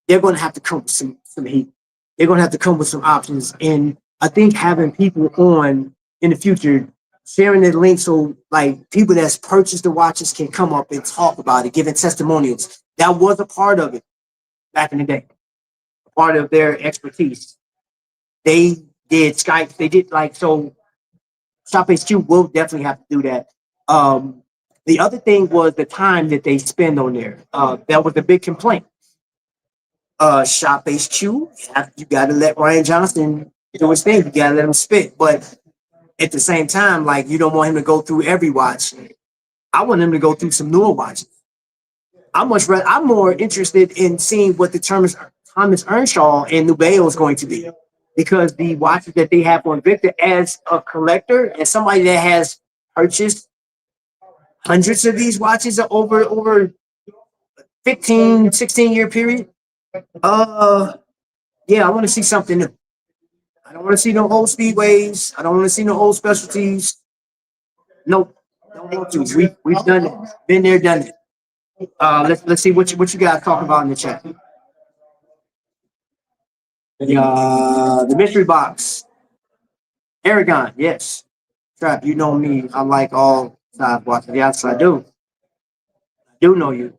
They're going to have to come with some heat. They're going to have to come with some options. And I think having people on in the future, sharing the link, so like people that's purchased the watches can come up and talk about it, giving testimonials. That was a part of it back in the day, part of their expertise. They did Skype. They did so. ShopHQ will definitely have to do that. The other thing was the time that they spend on there. That was a big complaint. ShopHQ, you got to let Ryan Johnson do his thing. You got to let him spit. But at the same time, like, you don't want him to go through every watch. I want him to go through some newer watches. I'm more interested in seeing what the Thomas Earnshaw and Nubeo is going to be, because the watches that they have on Invicta, as a collector and somebody that has purchased hundreds of these watches over 15, 16-year period. Yeah, I want to see something new. I don't want to see no old speedways. I don't want to see no old specialties. Nope. Don't want to. We've done it. Been there, done it. Let's see what you guys talk about in the chat. The mystery box. Aragon, yes. Trap, you know me. I like all side watches. Yes, I do. I do know you.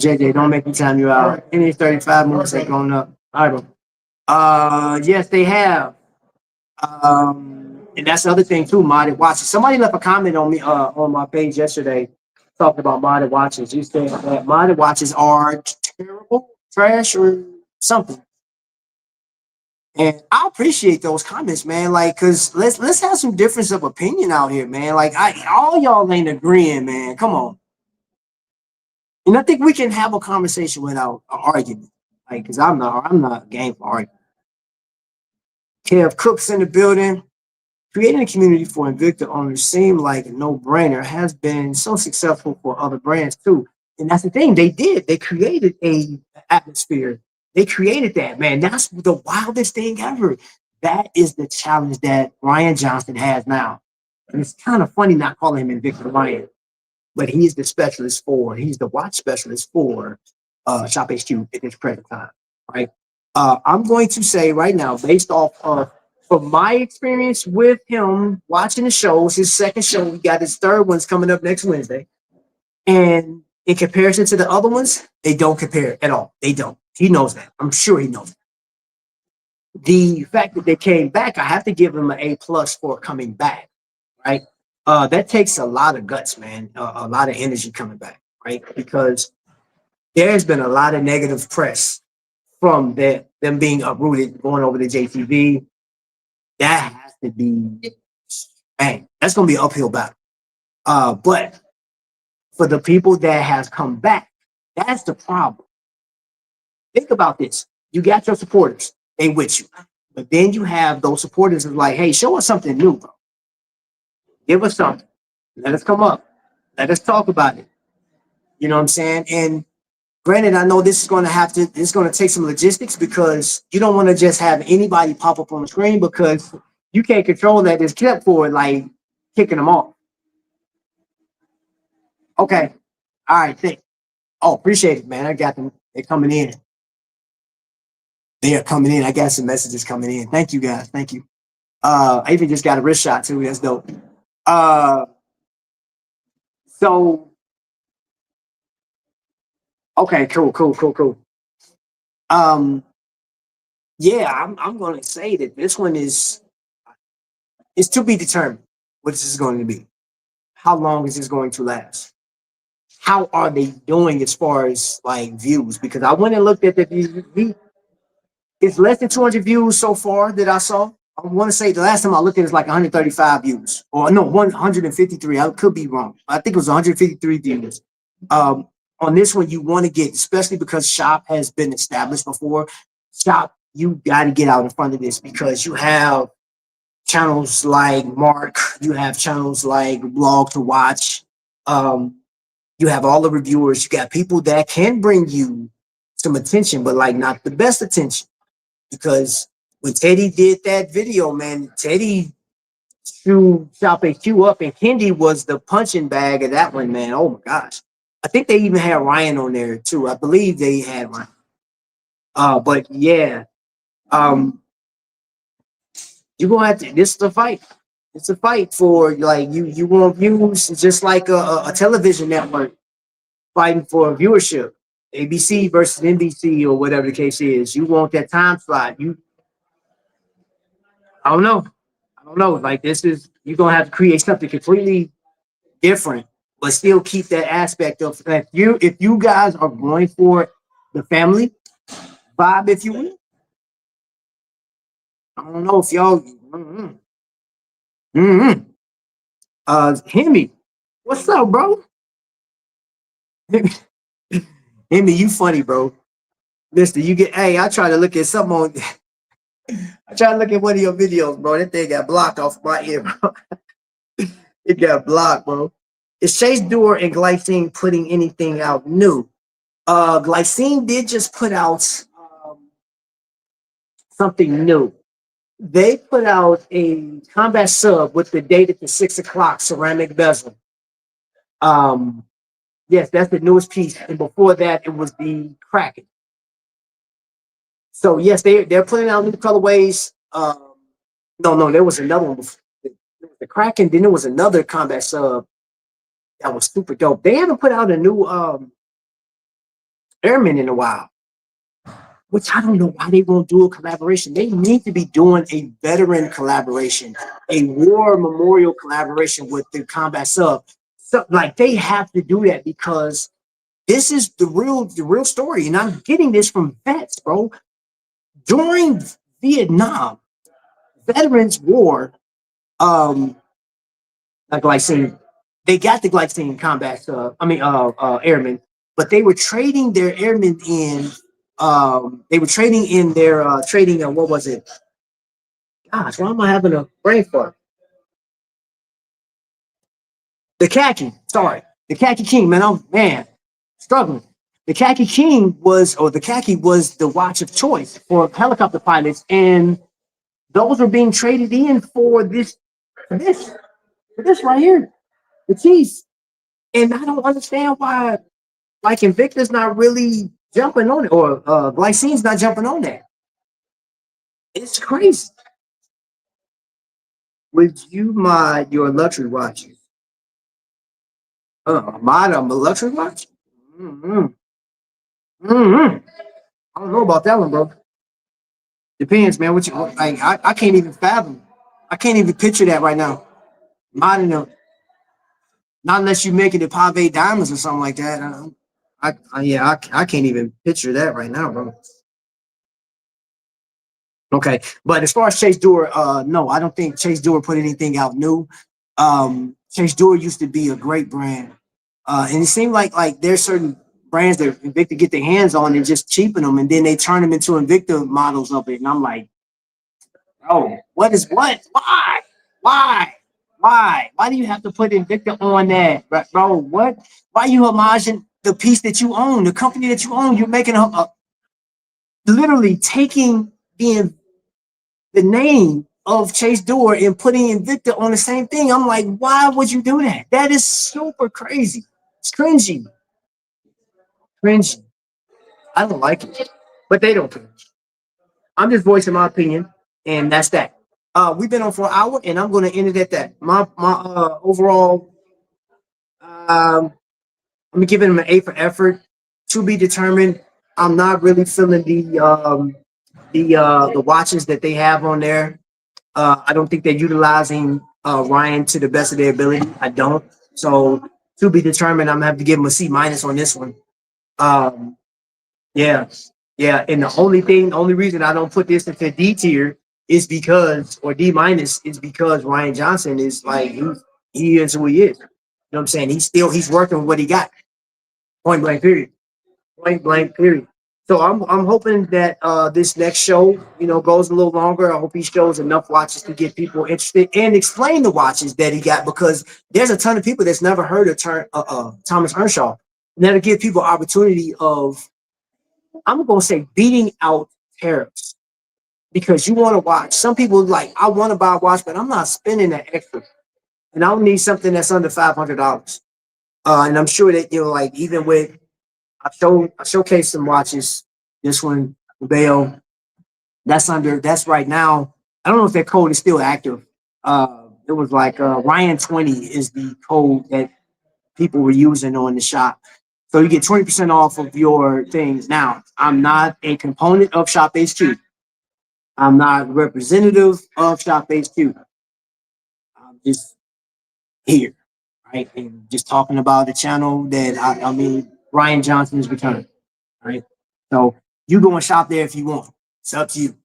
JJ, don't make me time you out. Any 35 minutes ain't going up. All right, bro. Yes, they have. And that's the other thing too, modded watches. Somebody left a comment on me on my page yesterday talking about modded watches. You said that modded watches are terrible, trash, or something. And I appreciate those comments, man. Like, cause let's have some difference of opinion out here, man. Like, all y'all ain't agreeing, man. Come on. And I think we can have a conversation without an argument. Like, cause I'm not game for argument. Kev Cook's in the building. Creating a community for Invicta owners seemed like a no-brainer, has been so successful for other brands too. And that's the thing, they did. They created a atmosphere. They created that, man. That's the wildest thing ever. That is the challenge that Ryan Johnson has now. And it's kind of funny not calling him Invicta Ryan, but he's the watch specialist for ShopHQ at this present time, right? I'm going to say right now, based off of, from my experience with him watching the shows, his second show, we got his third one's coming up next Wednesday. And in comparison to the other ones, they don't compare at all. They don't. He knows that. I'm sure he knows that. The fact that they came back, I have to give him an A+ for coming back, right? That takes a lot of guts, man. A lot of energy coming back, right? Because there's been a lot of negative press from them being uprooted, going over to JTV. That has to be, man, that's going to be an uphill battle. But for the people that has come back, that's the problem. Think about this. You got your supporters. They with you. But then you have those supporters who are like, hey, show us something new, bro. Give us something. Let us come up. Let us talk about it. You know what I'm saying? And Granted, I know this is going to it's going to take some logistics because you don't want to just have anybody pop up on the screen because you can't control that. It's kept for like kicking them off. Okay. All right. Oh, appreciate it, man. I got them. They're coming in. They are coming in. I got some messages coming in. Thank you, guys. Thank you. I even just got a wrist shot too. That's dope. Uh, so okay, cool. Um, yeah, I'm going to say that this one is to be determined. What this is going to be? How long is this going to last? How are they doing as far as like views? Because I went and looked at the views. It's less than 200 views so far that I saw. I want to say the last time I looked at it was like 135 views, or no, 153. I could be wrong. I think it was 153 views. On this one, you want to get, especially because Shop has been established before. Shop, you got to get out in front of this because you have channels like Mark, you have channels like Blog to Watch. You have all the reviewers. You got people that can bring you some attention, but like not the best attention. Because when Teddy did that video, man, Teddy threw ShopHQ up, and Kendi was the punching bag of that one, man. Oh my gosh. I think they even had Ryan on there too. I believe they had Ryan. But yeah, you're gonna have to, this is a fight. It's a fight for like you want views just like a television network fighting for viewership. ABC versus NBC or whatever the case is. You want that time slot. I don't know. I don't know. Like this is you're gonna have to create something completely different, but still keep that aspect of if you guys are going for the family vibe, if you will. I don't know if y'all. Hemi, what's up, bro? Hemi, you funny, bro. Mister, you get. Hey, I try to look at some on. I try to look at one of your videos, bro. That thing got blocked off my ear, bro. It got blocked, bro. Is Chase Dewar and Glycine putting anything out new? Glycine did just put out something new. They put out a combat sub with the date at the 6 o'clock ceramic bezel. Yes, that's the newest piece. And before that, it was the Kraken. So yes, they're putting out new colorways. No, there was another one before. The Kraken, then there was another combat sub that was super dope. They haven't put out a new Airman in a while, which I don't know why they won't do a collaboration. They need to be doing a veteran collaboration, a war memorial collaboration with the combat sub. So, like they have to do that because this is the real story, and I'm getting this from vets, bro. During Vietnam, veterans wore a glycine. They got the glycine combat airmen, but they were trading their airmen in. They were trading in their trading. What was it? Gosh, why am I having a brain fart? The khaki. Sorry, the khaki king. Man, I'm struggling. The khaki king was, or the khaki was the watch of choice for helicopter pilots, and those were being traded in for this right here, the cheese. And I don't understand why, like Invicta's not really jumping on it, or Glycine's not jumping on that. It's crazy. Would you mod your luxury watches? Mod a luxury watch? Mm-hmm. Mm-hmm. I don't know about that one, bro. Depends, man. What you like? I can't even fathom. I can't even picture that right now. Modding them, not unless you making it pave diamonds or something like that. I can't even picture that right now, bro. Okay, but as far as Chase Dewar, no, I don't think Chase Dewar put anything out new. Chase Dewar used to be a great brand, and it seemed like there's certain brands that Invicta get their hands on and just cheapen them, and then they turn them into Invicta models of it. And I'm like, oh, what is what? Why? Why do you have to put Invicta on that, bro? What? Why you homaging? the piece that you own, the company that you own. You're making literally taking the name of Chase Door and putting Invicta on the same thing. I'm like, why would you do that? That is super crazy. It's cringy. Cringy. I don't like it, but they don't care. I'm just voicing my opinion, and that's that. We've been on for an hour, and I'm going to end it at that. My overall, I'm gonna give him an A for effort. To be determined. I'm not really feeling the watches that they have on there. I don't think they're utilizing Ryan to the best of their ability. I don't. So to be determined. I'm gonna have to give him a C minus on this one. Um, yeah, yeah. And the only reason I don't put this into D tier is because, or D minus, is because Ryan Johnson is like he is who he is. You know what I'm saying? He's working with what he got. Point blank period. Point blank period. So I'm hoping that this next show, goes a little longer. I hope he shows enough watches to get people interested and explain the watches that he got, because there's a ton of people that's never heard of Thomas Earnshaw. And that'll give people opportunity of, I'm gonna say, beating out tariffs, because you want to watch. Some people like, I want to buy a watch, but I'm not spending that extra, and I don't need something that's under $500. And I'm sure that like, even with I showcased some watches. This one, Bale, that's right now. I don't know if that code is still active. It was like Ryan 20 is the code that people were using on the shop. So you get 20% off of your things. Now, I'm not a component of ShopHQ. I'm not representative of ShopHQ. I'm just here, right? And just talking about the channel that I mean, Ryan Johnson's return, right? So you go and shop there if you want. It's up to you.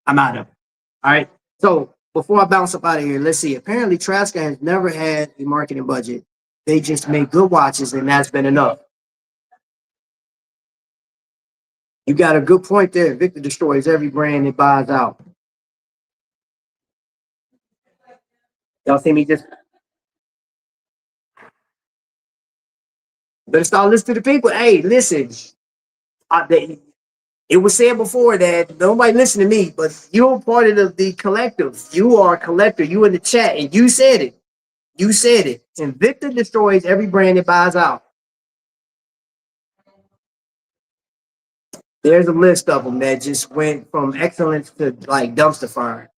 I'm out of it. All right. So before I bounce up out of here, let's see. Apparently, Traska has never had a marketing budget. They just make good watches, and that's been enough. You got a good point there. Victor destroys every brand it buys out. Y'all see me just better start listening to the people. Hey, listen. It was said before that nobody listen to me, but you're part of the collective. You are a collector. You in the chat, and you said it. You said it. Invicta destroys every brand it buys out. There's a list of them that just went from excellence to like dumpster fire.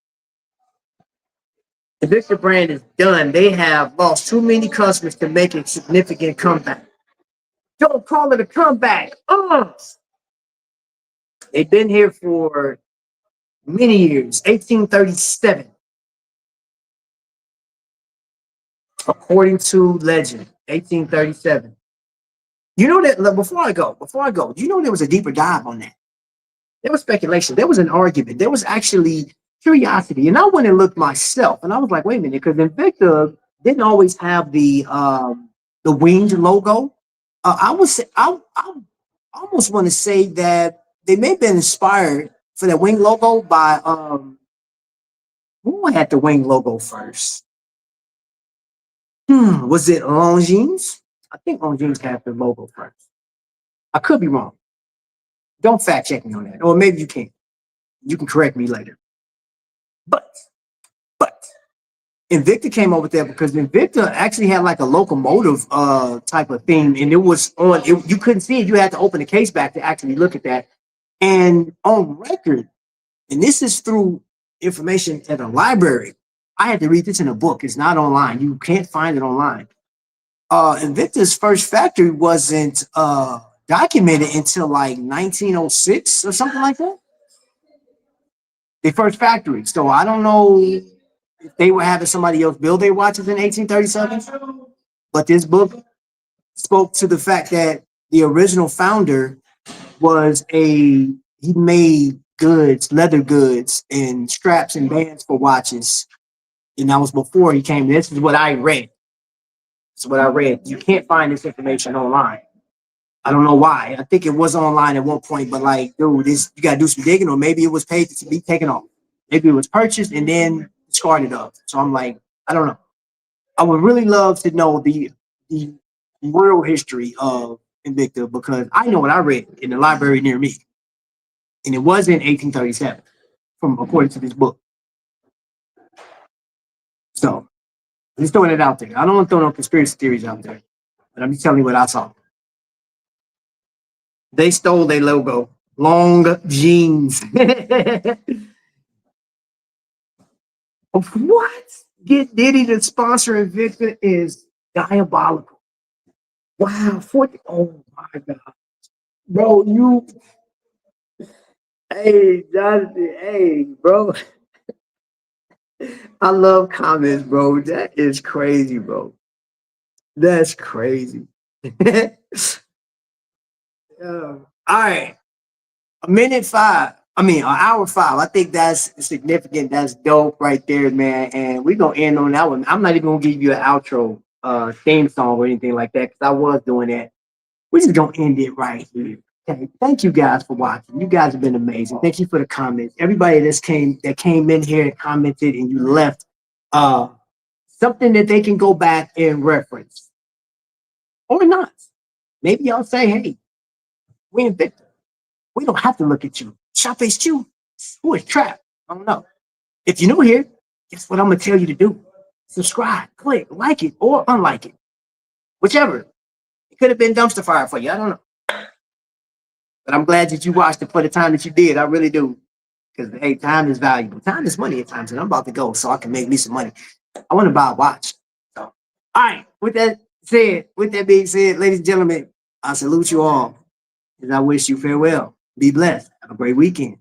The Invicta brand is done. They have lost too many customers to make a significant comeback. Don't call it a comeback. They've been here for many years. 1837. According to legend, 1837. You know that before I go, you know there was a deeper dive on that. There was speculation. There was an argument. There was actually curiosity. And I went and looked myself, and I was like, wait a minute, because Invicta didn't always have the winged logo. I almost want to say that they may have been inspired for that wing logo by who had the wing logo first? Was it Longines? I think Longines had the logo first. I could be wrong. Don't fact check me on that. Or maybe you can. You can correct me later. But Invicta came up with that because Invicta actually had like a locomotive type of thing, and it was on. You couldn't see it. You had to open the case back to actually look at that. And on record, and this is through information at a library. I had to read this in a book. It's not online. You can't find it online. Invicta's first factory wasn't documented until like 1906 or something like that. The first factory. So I don't know if they were having somebody else build their watches in 1837, but this book spoke to the fact that the original founder he made goods, leather goods, and straps and bands for watches. And that was before he came. This is what I read. This is what I read. You can't find this information online. I don't know why. I think it was online at one point, but like, dude, you gotta do some digging, or maybe it was paid to be taken off. Maybe it was purchased and then discarded of. So I'm like, I don't know. I would really love to know the real history of Invicta because I know what I read in the library near me, and it was in 1837, from according to this book. So I'm just throwing it out there. I don't want to throw no conspiracy theories out there, but I'm just telling you what I saw. They stole their logo, long jeans. What? Get Diddy to sponsor Invicta is diabolical. Wow, 40. Oh my God. Bro, you. Hey, Jonathan. Hey, bro. I love comments, bro. That is crazy, bro. That's crazy. All right. A minute 5. I mean, an hour 5. I think that's significant. That's dope right there, man. And we're gonna end on that one. I'm not even gonna give you an outro theme song or anything like that because I was doing that. We're just gonna end it right here. Okay. Thank you guys for watching. You guys have been amazing. Thank you for the comments. Everybody that came in here and commented and you left something that they can go back and reference. Or not. Maybe y'all say, hey, we in Victor. We don't have to look at you. ShopHQ, who is Trap? I don't know. If you're new here, guess what I'm gonna tell you to do? Subscribe, click, like it, or unlike it. Whichever. It could have been dumpster fire for you. I don't know. But I'm glad that you watched it for the time that you did. I really do. Because hey, time is valuable. Time is money at times, and I'm about to go so I can make me some money. I want to buy a watch. So, all right. With that being said, ladies and gentlemen, I salute you all. And I wish you farewell. Be blessed. Have a great weekend.